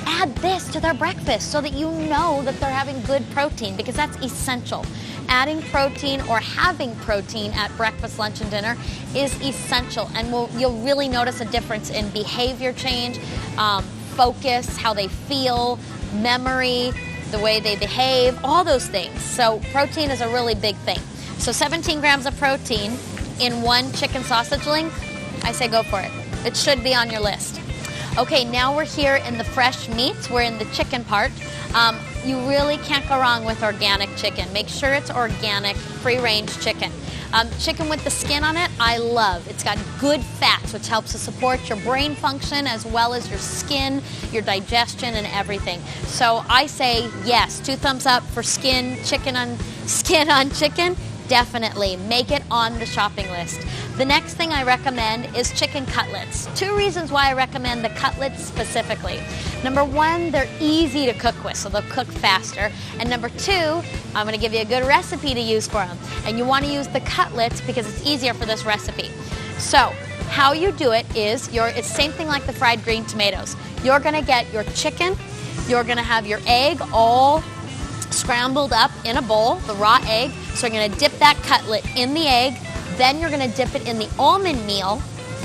add this to their breakfast so that you know that they're having good protein, because that's essential. Adding protein or having protein at breakfast, lunch, and dinner is essential, and you'll really notice a difference in behavior change, focus, how they feel, memory, the way they behave, all those things. So protein is a really big thing. So 17 grams of protein in 1 chicken sausage link, I say go for it. It should be on your list. Okay, now we're here in the fresh meats. We're in the chicken part. You really can't go wrong with organic chicken. Make sure it's organic, free-range chicken. Chicken with the skin on it, I love. It's got good fats, which helps to support your brain function as well as your skin, your digestion, and everything. So I say yes, 2 thumbs up for skin on chicken. Definitely make it on the shopping list. The next thing I recommend is chicken cutlets. 2 reasons why I recommend the cutlets specifically. Number 1, they're easy to cook with, so they'll cook faster. And number 2, I'm going to give you a good recipe to use for them. And you want to use the cutlets because it's easier for this recipe. So how you do it is, it's same thing like the fried green tomatoes. You're going to get your chicken, you're going to have your egg all scrambled up in a bowl, the raw egg. So you're going to dip that cutlet in the egg. Then you're going to dip it in the almond meal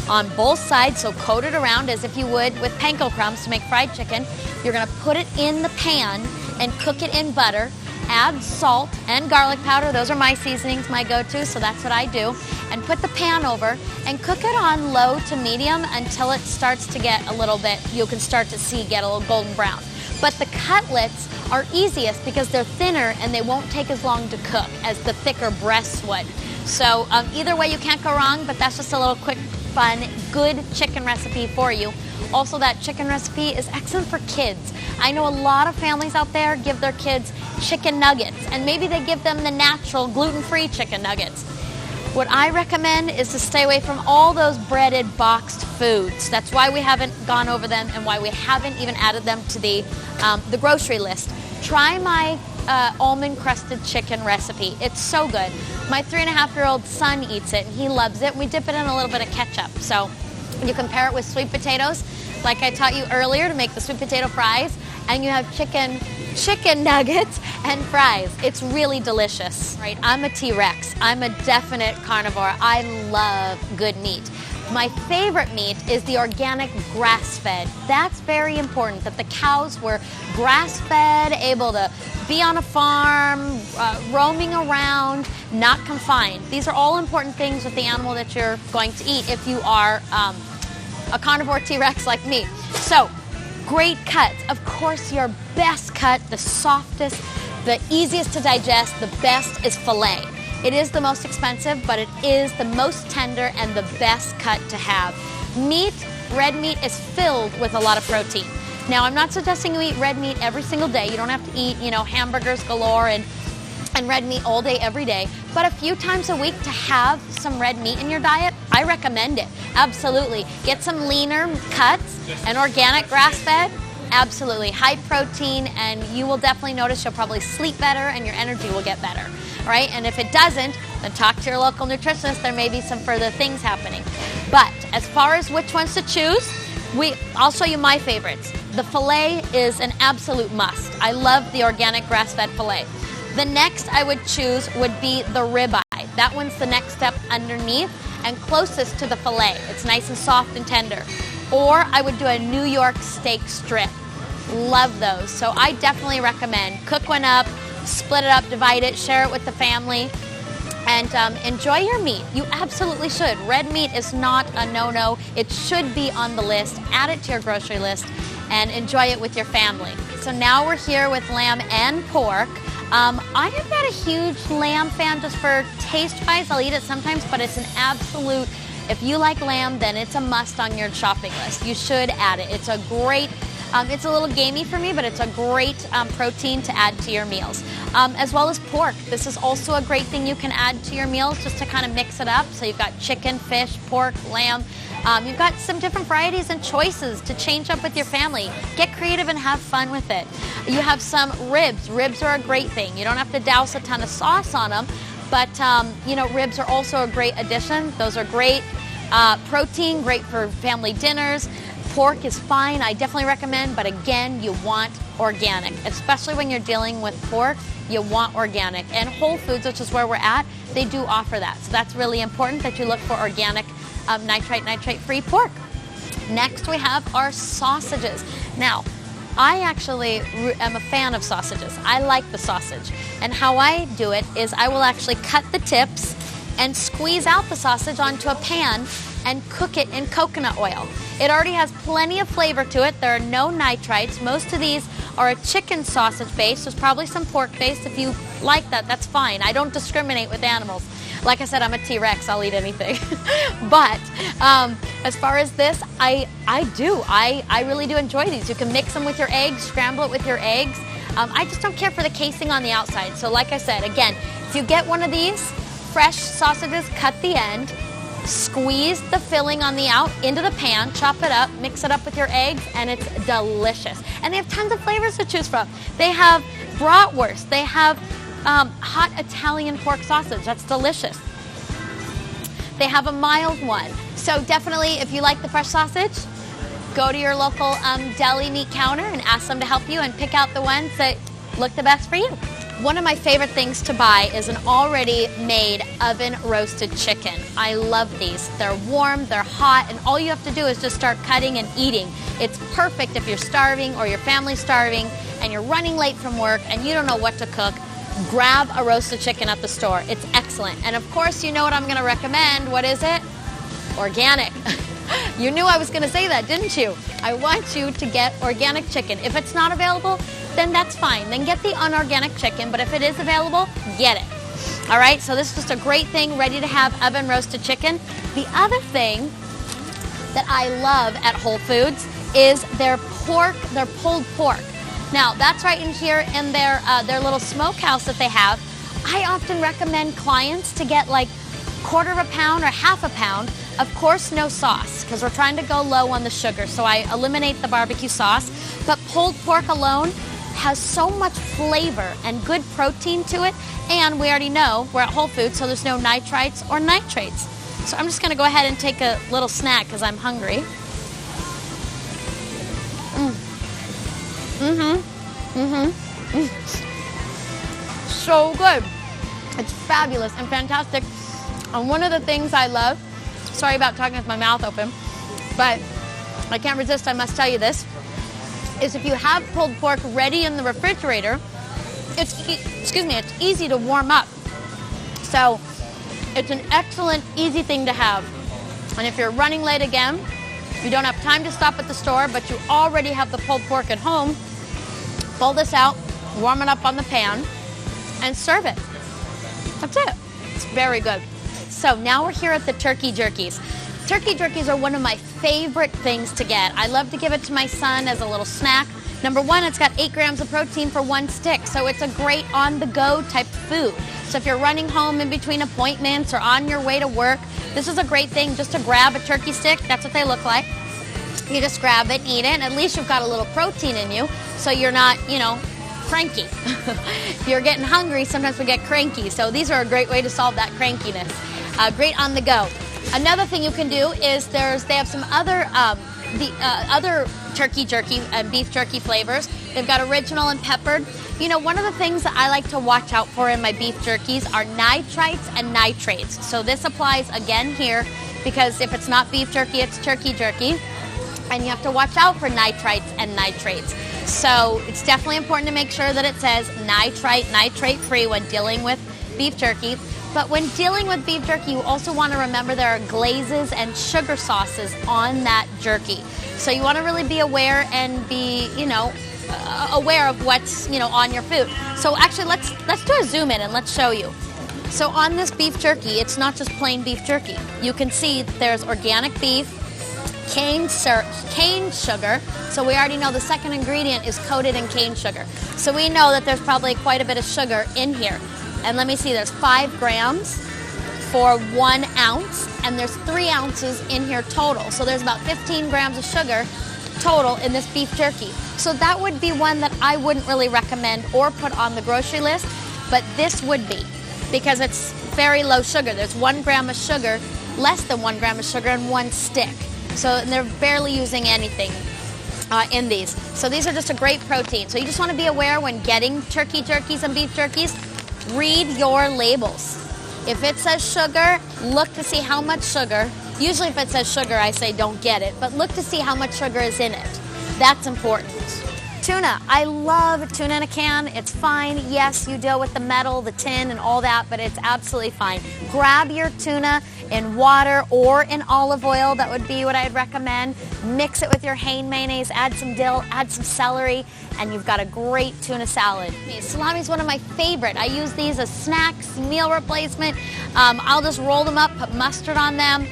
on both sides, so coat it around as if you would with panko crumbs to make fried chicken. You're going to put it in the pan and cook it in butter. add salt and garlic powder. Those are my seasonings, my go-to, so that's what I do. And put the pan over and cook it on low to medium until it starts to get a little bit, you can start to see get a little golden brown. But the cutlets are easiest because they're thinner and they won't take as long to cook as the thicker breasts would. So either way you can't go wrong, but that's just a little quick, fun, good chicken recipe for you. Also, that chicken recipe is excellent for kids. I know a lot of families out there give their kids chicken nuggets, and maybe they give them the natural gluten-free chicken nuggets. What I recommend is to stay away from all those breaded boxed foods. That's why we haven't gone over them and why we haven't even added them to the grocery list. Try my almond crusted chicken recipe. It's so good. My 3.5-year-old son eats it and he loves it. We dip it in a little bit of ketchup. So you can pair it with sweet potatoes, like I taught you earlier, to make the sweet potato fries, and you have chicken nuggets and fries. It's really delicious. Right? I'm a T-Rex. I'm a definite carnivore. I love good meat. My favorite meat is the organic grass-fed. That's very important, that the cows were grass-fed, able to be on a farm, roaming around, not confined. These are all important things with the animal that you're going to eat if you are a carnivore T-Rex like me. So, great cuts. Of course, your best cut, the softest, the easiest to digest, the best is filet. It is the most expensive, but it is the most tender and the best cut to have. Meat, red meat, is filled with a lot of protein. Now, I'm not suggesting you eat red meat every single day. You don't have to eat, hamburgers galore and red meat all day, every day. But a few times a week to have some red meat in your diet, I recommend it. Absolutely. Get some leaner cuts and organic grass-fed. Absolutely. High protein, and you will definitely notice you'll probably sleep better and your energy will get better. Right? And if it doesn't, then talk to your local nutritionist. There may be some further things happening. But as far as which ones to choose, I'll show you my favorites. The filet is an absolute must. I love the organic grass-fed filet. The next I would choose would be the ribeye. That one's the next step underneath and closest to the filet. It's nice and soft and tender. Or I would do a New York steak strip. Love those. So I definitely recommend cook one up, split it up, divide it, share it with the family, and enjoy your meat. You absolutely should. Red meat is not a no-no. It should be on the list. Add it to your grocery list and enjoy it with your family. So now we're here with lamb and pork. I am not a huge lamb fan just for taste-wise. I'll eat it sometimes, but it's an absolute, if you like lamb, then it's a must on your shopping list. You should add it. It's a great, it's a little gamey for me, but it's a great protein to add to your meals. As well as pork. This is also a great thing you can add to your meals just to kind of mix it up. So you've got chicken, fish, pork, lamb. You've got some different varieties and choices to change up with your family. Get creative and have fun with it. You have some ribs. Ribs are a great thing. You don't have to douse a ton of sauce on them, but ribs are also a great addition. Those are great protein, great for family dinners. Pork is fine. I definitely recommend, but again, you want organic, especially when you're dealing with pork. You want organic. And Whole Foods, which is where we're at, they do offer that. So that's really important that you look for organic nitrate-free pork. Next, we have our sausages. Now, I actually am a fan of sausages. I like the sausage. And how I do it is I will actually cut the tips and squeeze out the sausage onto a pan and cook it in coconut oil. It already has plenty of flavor to it. There are no nitrites. Most of these are a chicken sausage base. There's probably some pork base. If you like that, that's fine. I don't discriminate with animals. Like I said, I'm a T-Rex. I'll eat anything. But as far as this, I really do enjoy these. You can mix them with your eggs, scramble it with your eggs. I just don't care for the casing on the outside. So like I said, again, if you get one of these fresh sausages, cut the end, squeeze the filling on the out into the pan, chop it up, mix it up with your eggs, and it's delicious. And they have tons of flavors to choose from. They have bratwurst. They have hot Italian pork sausage. That's delicious. They have a mild one. So definitely, if you like the fresh sausage, go to your local deli meat counter and ask them to help you and pick out the ones that look the best for you. One of my favorite things to buy is an already made oven roasted chicken. I love these. They're warm, they're hot, and all you have to do is just start cutting and eating. It's perfect if you're starving or your family's starving and you're running late from work and you don't know what to cook. grab a roasted chicken at the store. It's excellent. And of course, you know what I'm going to recommend. What is it? Organic. You knew I was going to say that, didn't you? I want you to get organic chicken. If it's not available, then that's fine. Then get the unorganic chicken, but if it is available, get it. All right, so this is just a great thing, ready to have oven roasted chicken. The other thing that I love at Whole Foods is their pork, their pulled pork. Now, that's right in here in their little smokehouse that they have. I often recommend clients to get like 1/4 pound or 1/2 pound. Of course, no sauce, because we're trying to go low on the sugar, so I eliminate the barbecue sauce. But pulled pork alone has so much flavor and good protein to it, and we already know we're at Whole Foods, so there's no nitrites or nitrates. So I'm just going to go ahead and take a little snack because I'm hungry. So good. It's fabulous and fantastic. And one of the things I love, sorry about talking with my mouth open, but I can't resist, I must tell you this, is if you have pulled pork ready in the refrigerator, it's easy to warm up. So it's an excellent, easy thing to have. And if you're running late again, you don't have time to stop at the store, but you already have the pulled pork at home, pull this out, warm it up on the pan, and serve it. That's it. It's very good. So now we're here at the turkey jerkies. Turkey jerkies are one of my favorite things to get. I love to give it to my son as a little snack. Number one, it's got 8 grams of protein for 1 stick, so it's a great on-the-go type food. So if you're running home in between appointments or on your way to work, this is a great thing just to grab a turkey stick. That's what they look like. You just grab it, eat it, and at least you've got a little protein in you, so you're not, cranky. If you're getting hungry, sometimes we get cranky, so these are a great way to solve that crankiness. Great on the go. Another thing you can do is they have some other other turkey jerky and beef jerky flavors. They've got original and peppered. One of the things that I like to watch out for in my beef jerkies are nitrites and nitrates. So this applies again here because if it's not beef jerky, it's turkey jerky. And you have to watch out for nitrites and nitrates. So it's definitely important to make sure that it says nitrate-free when dealing with beef jerky. But when dealing with beef jerky, you also want to remember there are glazes and sugar sauces on that jerky. So you want to really be aware and be, aware of what's, on your food. So actually, let's do a zoom in and let's show you. So on this beef jerky, it's not just plain beef jerky. You can see there's organic beef, cane sugar. So we already know the second ingredient is coated in cane sugar. So we know that there's probably quite a bit of sugar in here. And let me see, there's 5 grams for 1 ounce, and there's 3 ounces in here total. So there's about 15 grams of sugar total in this beef jerky. So that would be one that I wouldn't really recommend or put on the grocery list, but this would be, because it's very low sugar. There's 1 gram of sugar, less than 1 gram of sugar in 1 stick. So they're barely using anything in these. So these are just a great protein. So you just want to be aware when getting turkey jerkies and beef jerkies, read your labels. If it says sugar, look to see how much sugar. Usually if it says sugar, I say don't get it, but look to see how much sugar is in it. That's important. Tuna. I love tuna in a can. It's fine. Yes, you deal with the metal, the tin, and all that, but it's absolutely fine. Grab your tuna in water or in olive oil. That would be what I'd recommend. Mix it with your Hain mayonnaise, add some dill, add some celery, and you've got a great tuna salad. Salami is one of my favorite. I use these as snacks, meal replacement. I'll just roll them up, put mustard on them,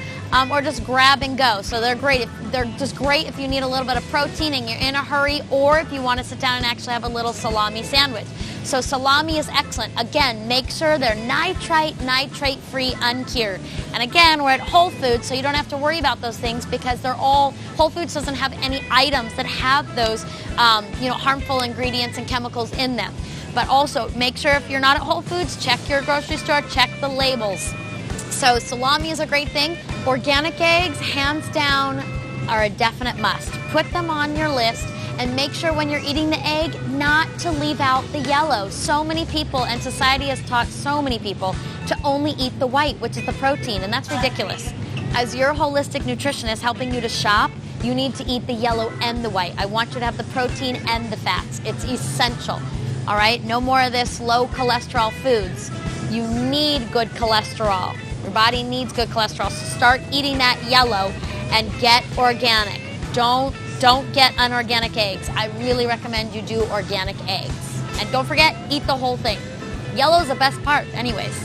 or just grab and go. So they're great. They're just great if you need a little bit of protein and you're in a hurry, or if you want to sit down and actually have a little salami sandwich. So salami is excellent. Again, make sure they're nitrate-free, uncured. And again, we're at Whole Foods, so you don't have to worry about those things because they're all, Whole Foods doesn't have any items that have those, harmful ingredients and chemicals in them. But also, make sure if you're not at Whole Foods, check your grocery store, check the labels. So salami is a great thing. Organic eggs, hands down, are a definite must. Put them on your list and make sure when you're eating the egg not to leave out the yellow. So many people, and society has taught so many people to only eat the white, which is the protein, and that's ridiculous. As your holistic nutritionist helping you to shop, you need to eat the yellow and the white. I want you to have the protein and the fats. It's essential. all right? No more of this low cholesterol foods. You need good cholesterol. Your body needs good cholesterol, so start eating that yellow and get organic. Don't get unorganic eggs. I really recommend you do organic eggs. And don't forget, eat the whole thing. Yellow's the best part anyways.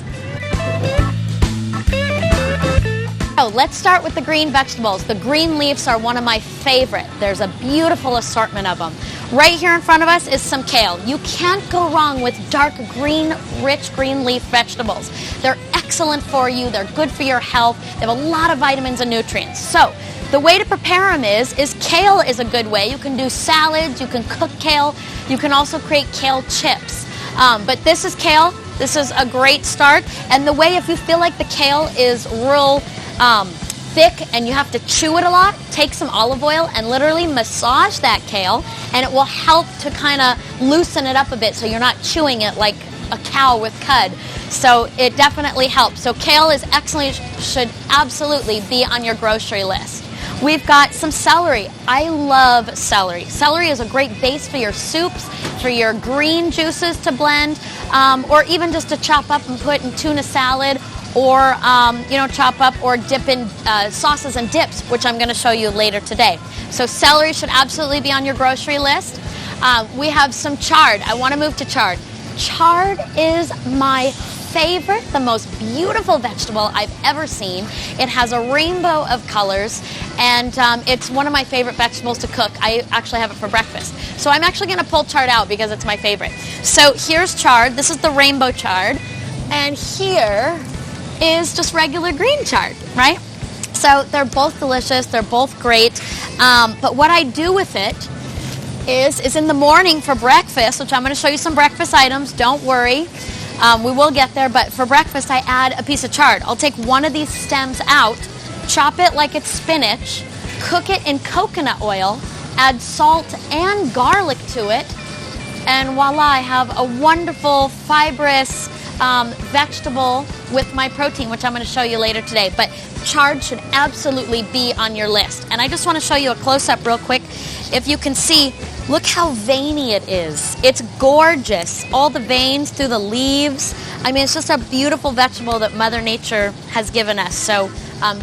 So let's start with the green vegetables. The green leaves are one of my favorite. There's a beautiful assortment of them. Right here in front of us is some kale. You can't go wrong with dark green, rich green leaf vegetables. They're excellent for you. They're good for your health. They have a lot of vitamins and nutrients. So the way to prepare them is kale is a good way. You can do salads, you can cook kale, you can also create kale chips. But this is kale. This is a great start. And the way, if you feel like the kale is real thick and you have to chew it a lot, take some olive oil and literally massage that kale, and it will help to kind of loosen it up a bit so you're not chewing it like a cow with cud. So it definitely helps. So kale is excellent, should absolutely be on your grocery list. We've got some celery. I love celery. Celery is a great base for your soups, for your green juices to blend, or even just to chop up and put in tuna salad, or chop up or dip in sauces and dips, which I'm going to show you later today. So celery should absolutely be on your grocery list. We have some chard. I want to move to chard. Chard is my favorite, the most beautiful vegetable I've ever seen. It has a rainbow of colors, and it's one of my favorite vegetables to cook. I actually have it for breakfast. So I'm actually going to pull chard out because it's my favorite. So here's chard. This is the rainbow chard. And here is just regular green chard, right? So they're both delicious. They're both great. But what I do with it is in the morning for breakfast, which I'm going to show you some breakfast items. Don't worry. We will get there, but for breakfast I add a piece of chard. I'll take one of these stems out, chop it like it's spinach, cook it in coconut oil, add salt and garlic to it, and voila, I have a wonderful fibrous vegetable with my protein, which I'm going to show you later today. But chard should absolutely be on your list. And I just want to show you a close-up real quick. If you can see, look how veiny it is. It's gorgeous. All the veins through the leaves. I mean, it's just a beautiful vegetable that Mother Nature has given us. So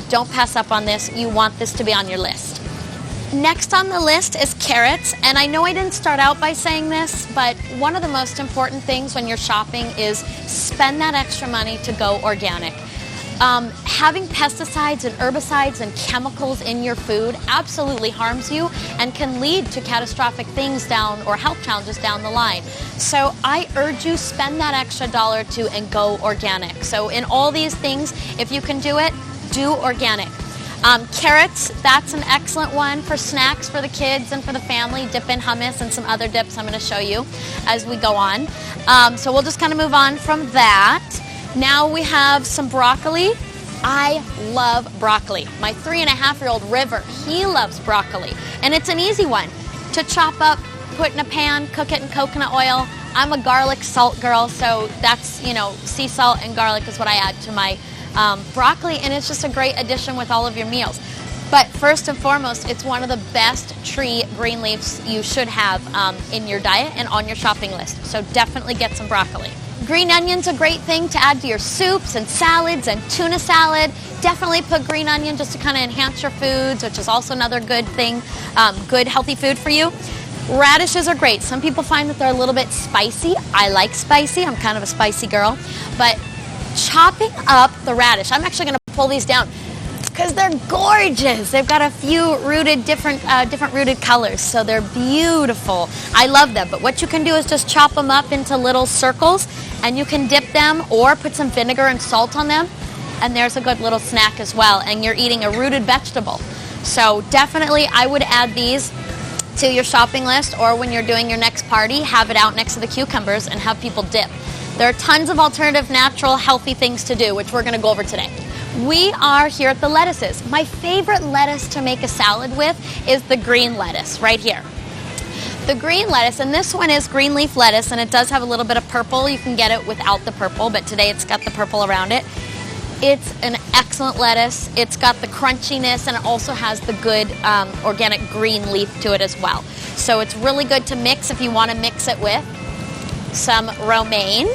don't pass up on this. You want this to be on your list. Next on the list is carrots. And I know I didn't start out by saying this, but one of the most important things when you're shopping is spend that extra money to go organic. Having pesticides and herbicides and chemicals in your food absolutely harms you and can lead to catastrophic things down or health challenges down the line. So I urge you, spend that extra $1 or $2 and go organic. So in all these things, if you can do it, do organic. Carrots, that's an excellent one for snacks for the kids and for the family. Dip in hummus and some other dips I'm going to show you as we go on. So we'll just kind of move on from that. Now we have some broccoli. I love broccoli. My 3.5-year-old River, he loves broccoli. And it's an easy one to chop up, put in a pan, cook it in coconut oil. I'm a garlic salt girl, so that's, sea salt and garlic is what I add to my broccoli, and it's just a great addition with all of your meals. But first and foremost, it's one of the best tree green leaves you should have in your diet and on your shopping list. So definitely get some broccoli. Green onion's a great thing to add to your soups and salads and tuna salad. Definitely put green onion just to kind of enhance your foods, which is also another good thing, good healthy food for you. Radishes are great. Some people find that they're a little bit spicy. I like spicy. I'm kind of a spicy girl. But chopping up the radish, I'm actually going to pull these down because they're gorgeous. They've got a few rooted, different rooted colors, so they're beautiful. I love them. But what you can do is just chop them up into little circles, and you can dip them or put some vinegar and salt on them, and there's a good little snack as well, and you're eating a rooted vegetable. So definitely I would add these to your shopping list, or when you're doing your next party, have it out next to the cucumbers and have people dip. There are tons of alternative, natural, healthy things to do, which we're going to go over today. We are here at the lettuces. My favorite lettuce to make a salad with is the green lettuce right here. The green lettuce, and this one is green leaf lettuce, and it does have a little bit of purple. You can get it without the purple, but today it's got the purple around it. It's an excellent lettuce. It's got the crunchiness, and it also has the good organic green leaf to it as well. So it's really good to mix if you want to mix it with. some romaine.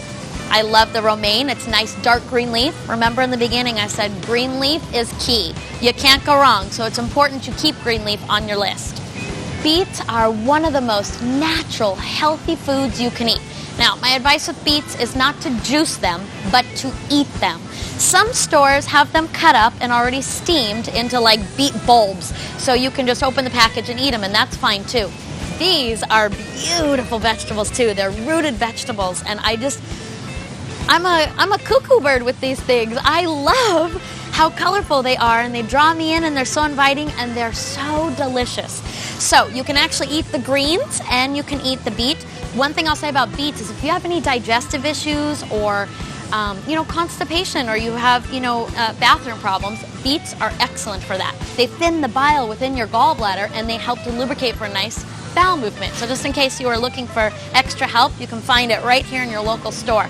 I love the romaine. It's nice dark green leaf. Remember in the beginning I said green leaf is key. You can't go wrong, so it's important to keep green leaf on your list. Beets are one of the most natural, healthy foods you can eat. Now, my advice with beets is not to juice them, but to eat them. Some stores have them cut up and already steamed into like beet bulbs, so you can just open the package and eat them, and that's fine too. These are beautiful vegetables too. They're rooted vegetables, and I'm a cuckoo bird with these things. I love how colorful they are, and they draw me in, and they're so inviting, and they're so delicious. So you can actually eat the greens and you can eat the beet. One thing I'll say about beets is if you have any digestive issues or constipation, or you have bathroom problems, beets are excellent for that. They thin the bile within your gallbladder, and they help to lubricate for a nice bowel movement. So just in case you are looking for extra help, you can find it right here in your local store.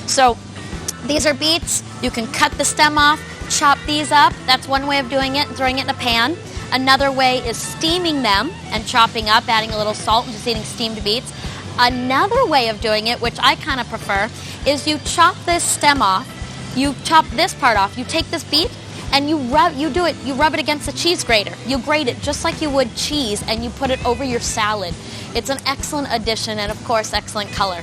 So these are beets. You can cut the stem off, chop these up. That's one way of doing it, and throwing it in a pan. Another way is steaming them and chopping up, adding a little salt, and just eating steamed beets. Another way of doing it, which I kind of prefer, is you chop this stem off, you chop this part off, you take this beet, and you rub it against the cheese grater. You grate it just like you would cheese, and you put it over your salad. It's an excellent addition, and of course, excellent color.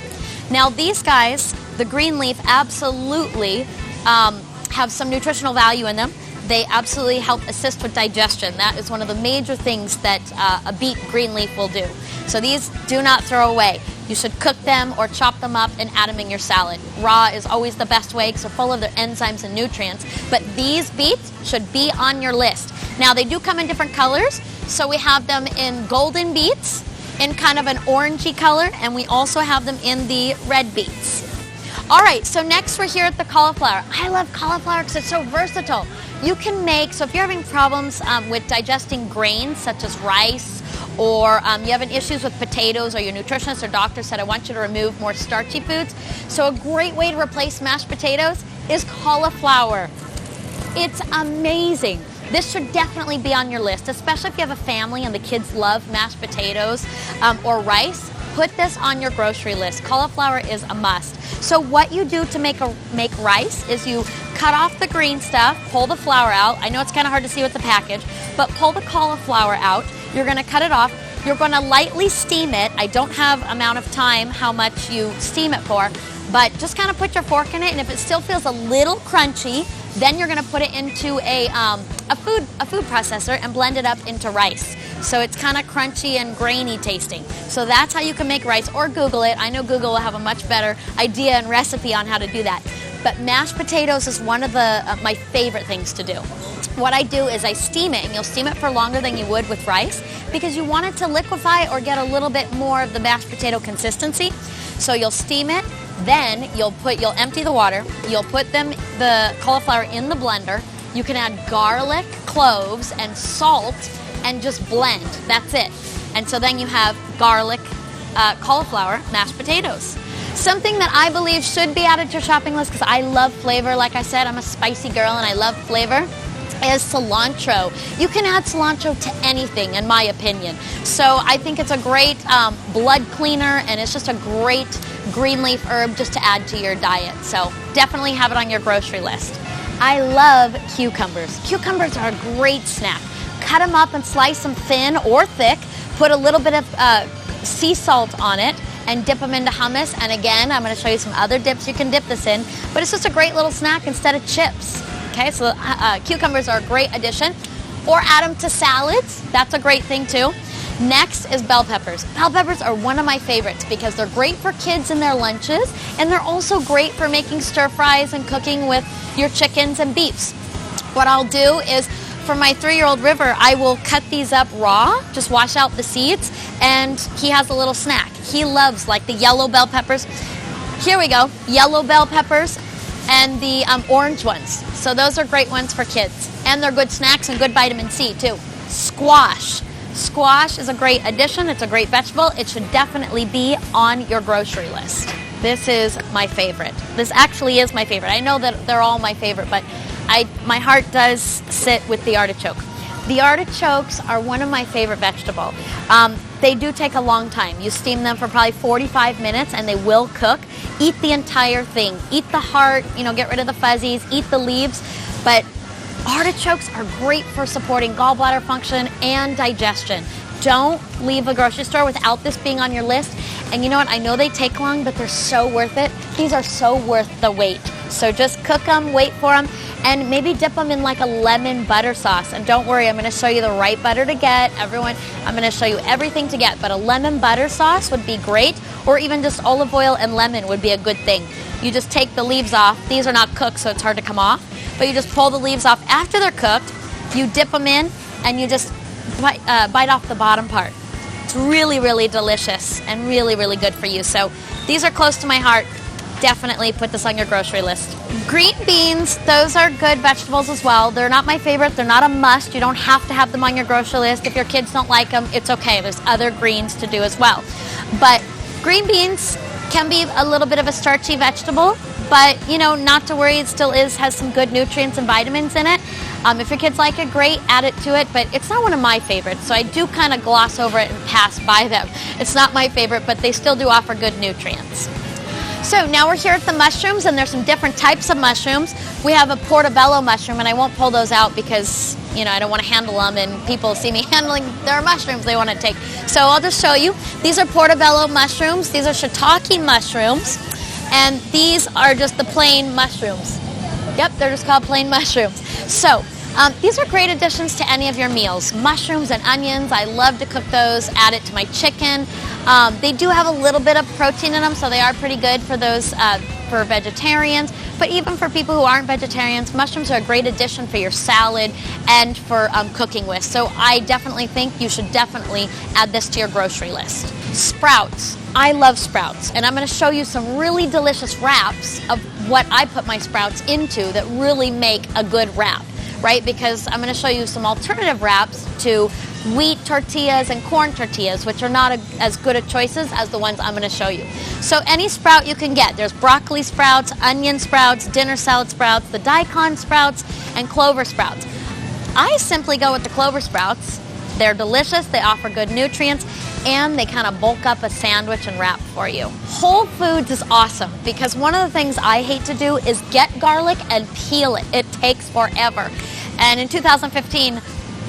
Now these guys, the green leaf, absolutely have some nutritional value in them. They absolutely help assist with digestion. That is one of the major things that a beet green leaf will do. So these do not throw away. You should cook them or chop them up and add them in your salad. Raw is always the best way because they're full of their enzymes and nutrients. But these beets should be on your list. Now they do come in different colors. So we have them in golden beets, in kind of an orangey color, and we also have them in the red beets. All right, so next we're here at the cauliflower. I love cauliflower because it's so versatile. You can make, so if you're having problems with digesting grains such as rice, or you have issues with potatoes, or your nutritionist or doctor said, I want you to remove more starchy foods. So a great way to replace mashed potatoes is cauliflower. It's amazing. This should definitely be on your list, especially if you have a family and the kids love mashed potatoes or rice. Put this on your grocery list. Cauliflower is a must. So what you do to make rice is you cut off the green stuff, pull the flour out. I know it's kind of hard to see with the package, but pull the cauliflower out. You're going to cut it off. You're going to lightly steam it. I don't have amount of time how much you steam it for, but just kind of put your fork in it, and if it still feels a little crunchy, then you're going to put it into a food processor and blend it up into rice. So it's kind of crunchy and grainy tasting. So that's how you can make rice, or Google it. I know Google will have a much better idea and recipe on how to do that. But mashed potatoes is one of my favorite things to do. What I do is I steam it, and you'll steam it for longer than you would with rice because you want it to liquefy or get a little bit more of the mashed potato consistency. So you'll steam it, then you'll empty the water, you'll put the cauliflower in the blender. You can add garlic, cloves, and salt, and just blend. That's it. And so then you have garlic, cauliflower, mashed potatoes. Something that I believe should be added to your shopping list, because I love flavor. Like I said, I'm a spicy girl and I love flavor, is cilantro. You can add cilantro to anything, in my opinion. So I think it's a great blood cleaner, and it's just a great green leaf herb just to add to your diet. So definitely have it on your grocery list. I love cucumbers. Cucumbers are a great snack. Cut them up and slice them thin or thick. Put a little bit of sea salt on it and dip them into hummus. And again, I'm going to show you some other dips you can dip this in. But it's just a great little snack instead of chips. Okay, so cucumbers are a great addition. Or add them to salads. That's a great thing too. Next is bell peppers. Bell peppers are one of my favorites because they're great for kids in their lunches, and they're also great for making stir fries and cooking with your chickens and beefs. What I'll do is, for my 3-year-old River, I will cut these up raw, just wash out the seeds, and he has a little snack. He loves like the yellow bell peppers. Here we go, yellow bell peppers and the orange ones. So those are great ones for kids. And they're good snacks and good vitamin C too. Squash. Squash is a great addition. It's a great vegetable. It should definitely be on your grocery list. This is my favorite. This actually is my favorite. I know that they're all my favorite, but my heart does sit with the artichoke. The artichokes are one of my favorite vegetables. They do take a long time. You steam them for probably 45 minutes and they will cook. Eat the entire thing. Eat the heart, get rid of the fuzzies, eat the leaves. But artichokes are great for supporting gallbladder function and digestion. Don't leave a grocery store without this being on your list. And you know what? I know they take long, but they're so worth it. These are so worth the wait. So just cook them, wait for them, and maybe dip them in like a lemon butter sauce. And don't worry, I'm going to show you the right butter to get. Everyone, I'm going to show you everything to get, but a lemon butter sauce would be great, or even just olive oil and lemon would be a good thing. You just take the leaves off. These are not cooked, so it's hard to come off, but you just pull the leaves off after they're cooked. You dip them in, and you just bite off the bottom part. It's really, really delicious and really, really good for you. So these are close to my heart. Definitely put this on your grocery list. Green beans, those are good vegetables as well. They're not my favorite. They're not a must. You don't have to have them on your grocery list. If your kids don't like them, it's okay. There's other greens to do as well. But green beans can be a little bit of a starchy vegetable, but not to worry, it still has some good nutrients and vitamins in it. If your kids like it, great, add it to it, but it's not one of my favorites, so I do kind of gloss over it and pass by them. It's not my favorite, but they still do offer good nutrients. So now we're here at the mushrooms, and there's some different types of mushrooms. We have a portobello mushroom, and I won't pull those out because, I don't want to handle them, and people see me handling their mushrooms they want to take. So I'll just show you. These are portobello mushrooms. These are shiitake mushrooms, and these are just the plain mushrooms. Yep, they're just called plain mushrooms. So these are great additions to any of your meals. Mushrooms and onions, I love to cook those, add it to my chicken. They do have a little bit of protein in them, so they are pretty good for those for vegetarians. But even for people who aren't vegetarians, mushrooms are a great addition for your salad and for cooking with. So I definitely think you should definitely add this to your grocery list. Sprouts. I love sprouts, and I'm going to show you some really delicious wraps of what I put my sprouts into that really make a good wrap, right? Because I'm going to show you some alternative wraps to wheat tortillas and corn tortillas, which are not as good of choices as the ones I'm going to show you. So any sprout you can get. There's broccoli sprouts, onion sprouts, dinner salad sprouts, the daikon sprouts, and clover sprouts. I simply go with the clover sprouts. They're delicious, they offer good nutrients, and they kind of bulk up a sandwich and wrap for you. Whole Foods is awesome because one of the things I hate to do is get garlic and peel it. It takes forever. And in 2015,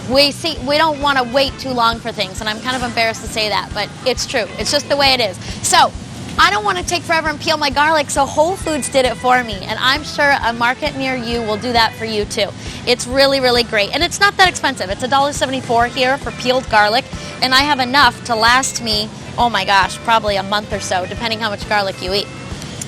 we don't want to wait too long for things, and I'm kind of embarrassed to say that, but it's true. It's just the way it is. So I don't want to take forever and peel my garlic, so Whole Foods did it for me, and I'm sure a market near you will do that for you too. It's really, really great, and it's not that expensive. It's $1.74 here for peeled garlic, and I have enough to last me, oh my gosh, probably a month or so, depending how much garlic you eat.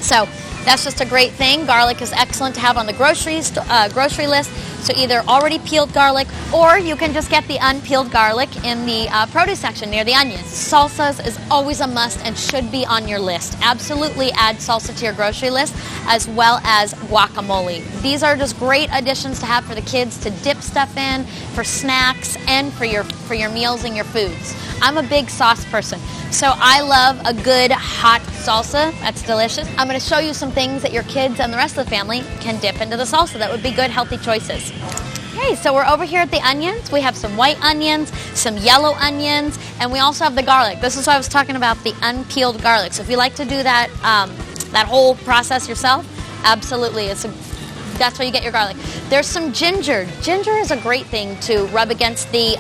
So that's just a great thing. Garlic is excellent to have on the grocery list. So either already peeled garlic, or you can just get the unpeeled garlic in the produce section near the onions. Salsas is always a must and should be on your list. Absolutely add salsa to your grocery list, as well as guacamole. These are just great additions to have for the kids to dip stuff in, for snacks, and for your meals and your foods. I'm a big sauce person, so I love a good hot salsa. That's delicious. I'm going to show you some things that your kids and the rest of the family can dip into the salsa that would be good, healthy choices. Okay, so we're over here at the onions. We have some white onions, some yellow onions, and we also have the garlic. This is what I was talking about, the unpeeled garlic. So if you like to do that that whole process yourself, absolutely, that's where you get your garlic. There's some ginger. Ginger is a great thing to rub against the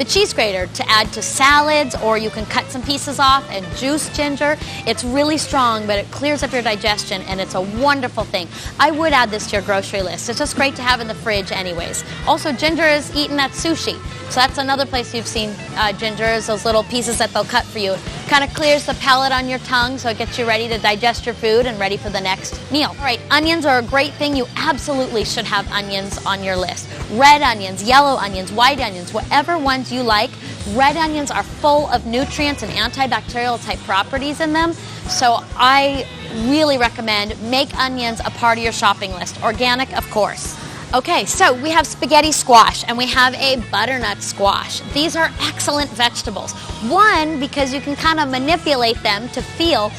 cheese grater to add to salads, or you can cut some pieces off and juice ginger. It's really strong, but it clears up your digestion, and it's a wonderful thing. I would add this to your grocery list. It's just great to have in the fridge anyways. Also, ginger is eaten at sushi, so that's another place you've seen ginger, is those little pieces that they'll cut for you. It kind of clears the palate on your tongue, so it gets you ready to digest your food and ready for the next meal. All right, onions are a great thing. You absolutely should have onions on your list. Red onions, yellow onions, white onions, whatever ones you like. Red onions are full of nutrients and antibacterial type properties in them, so I really recommend make onions a part of your shopping list. Organic, of course. Okay, so we have spaghetti squash and we have a butternut squash. These are excellent vegetables. One, because you can kind of manipulate them to feel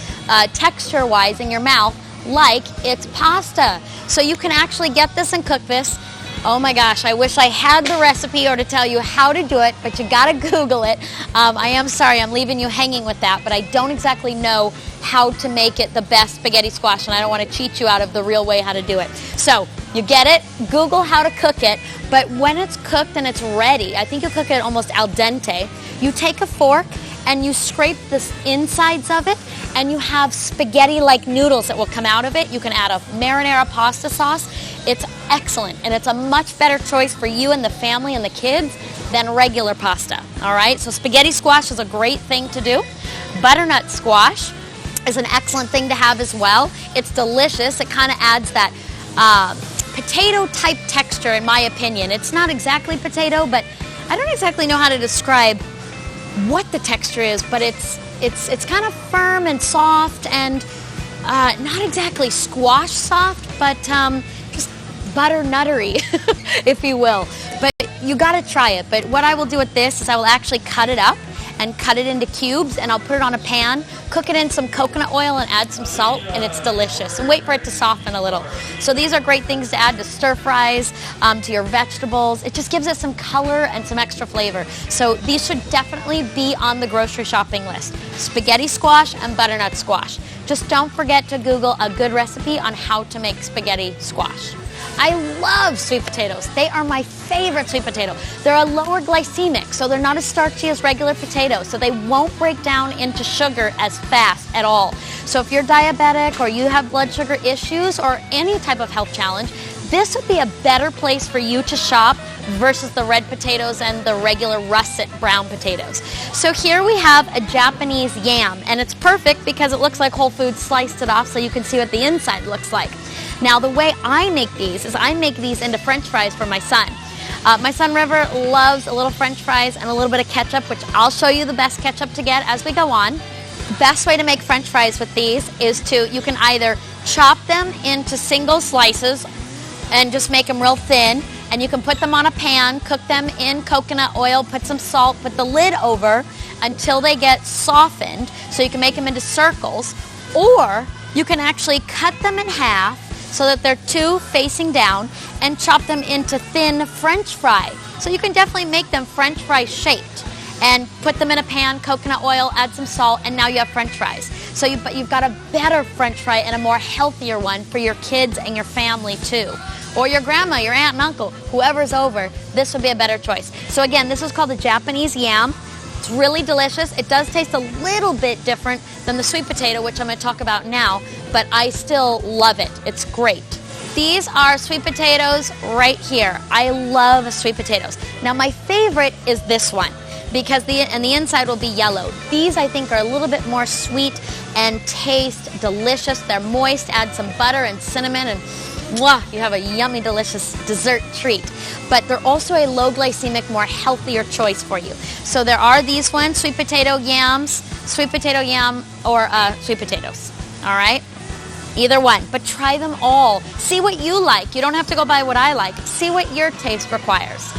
texture-wise in your mouth like it's pasta. So you can actually get this and cook this. Oh my gosh, I wish I had the recipe or to tell you how to do it, but you gotta Google it. I am sorry, I'm leaving you hanging with that, but I don't exactly know how to make it the best spaghetti squash, and I don't want to cheat you out of the real way how to do it. So, you get it, Google how to cook it, but when it's cooked and it's ready, I think you'll cook it almost al dente, you take a fork and you scrape the insides of it, and you have spaghetti-like noodles that will come out of it. You can add a marinara pasta sauce. It's excellent, and it's a much better choice for you and the family and the kids than regular pasta, all right? So spaghetti squash is a great thing to do. Butternut squash is an excellent thing to have as well. It's delicious. It kind of adds that potato-type texture, in my opinion. It's not exactly potato, but I don't exactly know how to describe what the texture is, but it's kind of firm and soft and not exactly squash soft, but just butternuttery, if you will. But you got to try it. But what I will do with this is I will actually cut it up and cut it into cubes, and I'll put it on a pan, cook it in some coconut oil and add some salt, and it's delicious. And wait for it to soften a little. So these are great things to add to stir fries, to your vegetables. It just gives it some color and some extra flavor. So these should definitely be on the grocery shopping list. Spaghetti squash and butternut squash. Just don't forget to Google a good recipe on how to make spaghetti squash. I love sweet potatoes. They are my favorite sweet potato. They're a lower glycemic, so they're not as starchy as regular potatoes, so they won't break down into sugar as fast at all. So if you're diabetic or you have blood sugar issues or any type of health challenge, this would be a better place for you to shop versus the red potatoes and the regular russet brown potatoes. So here we have a Japanese yam, and it's perfect because it looks like Whole Foods sliced it off so you can see what the inside looks like. Now the way I make these is I make these into French fries for my son. My son River loves a little French fries and a little bit of ketchup, which I'll show you the best ketchup to get as we go on. Best way to make French fries with these is you can either chop them into single slices and just make them real thin, and you can put them on a pan, cook them in coconut oil, put some salt, put the lid over until they get softened so you can make them into circles, or you can actually cut them in half so that they're two facing down and chop them into thin French fry. So you can definitely make them French fry shaped and put them in a pan, coconut oil, add some salt, and now you have French fries. So you've got a better French fry and a more healthier one for your kids and your family too. Or your grandma, your aunt and uncle, whoever's over, this would be a better choice. So again, this is called the Japanese yam. It's really delicious. It does taste a little bit different than the sweet potato, which I'm going to talk about now, but I still love it. It's great. These are sweet potatoes right here. I love sweet potatoes. Now my favorite is this one because the inside will be yellow. These I think are a little bit more sweet and taste delicious. They're moist. Add some butter and cinnamon and mwah, you have a yummy, delicious dessert treat. But they're also a low glycemic, more healthier choice for you. So there are these ones, sweet potato yams, sweet potato yam, or sweet potatoes. All right? Either one. But try them all. See what you like. You don't have to go by what I like. See what your taste requires.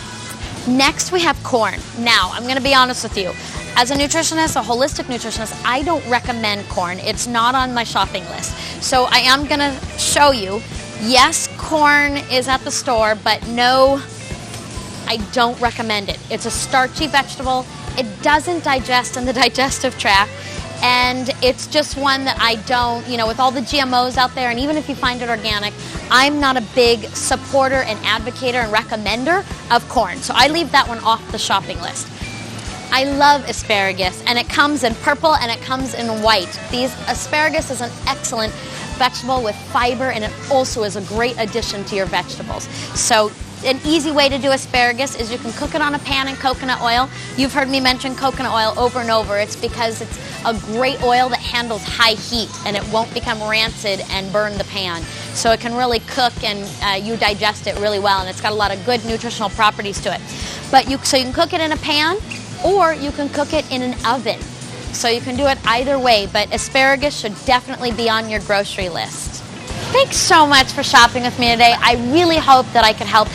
Next, we have corn. Now, I'm going to be honest with you. As a nutritionist, a holistic nutritionist, I don't recommend corn. It's not on my shopping list. So I am going to show you. Yes, corn is at the store, but no, I don't recommend it. It's a starchy vegetable. It doesn't digest in the digestive tract, and it's just one that I don't, with all the GMOs out there, and even if you find it organic, I'm not a big supporter and advocator and recommender of corn. So I leave that one off the shopping list. I love asparagus, and it comes in purple and it comes in white. Asparagus is an excellent vegetable with fiber, and it also is a great addition to your vegetables. So an easy way to do asparagus is you can cook it on a pan in coconut oil. You've heard me mention coconut oil over and over. It's because it's a great oil that handles high heat and it won't become rancid and burn the pan. So it can really cook and you digest it really well, and it's got a lot of good nutritional properties to it. So you can cook it in a pan or you can cook it in an oven. So you can do it either way, but asparagus should definitely be on your grocery list. Thanks so much for shopping with me today. I really hope that I could help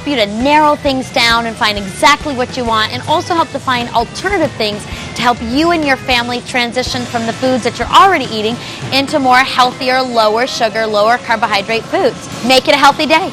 you to narrow things down and find exactly what you want, and also help to find alternative things to help you and your family transition from the foods that you're already eating into more healthier, lower sugar, lower carbohydrate foods. Make it a healthy day.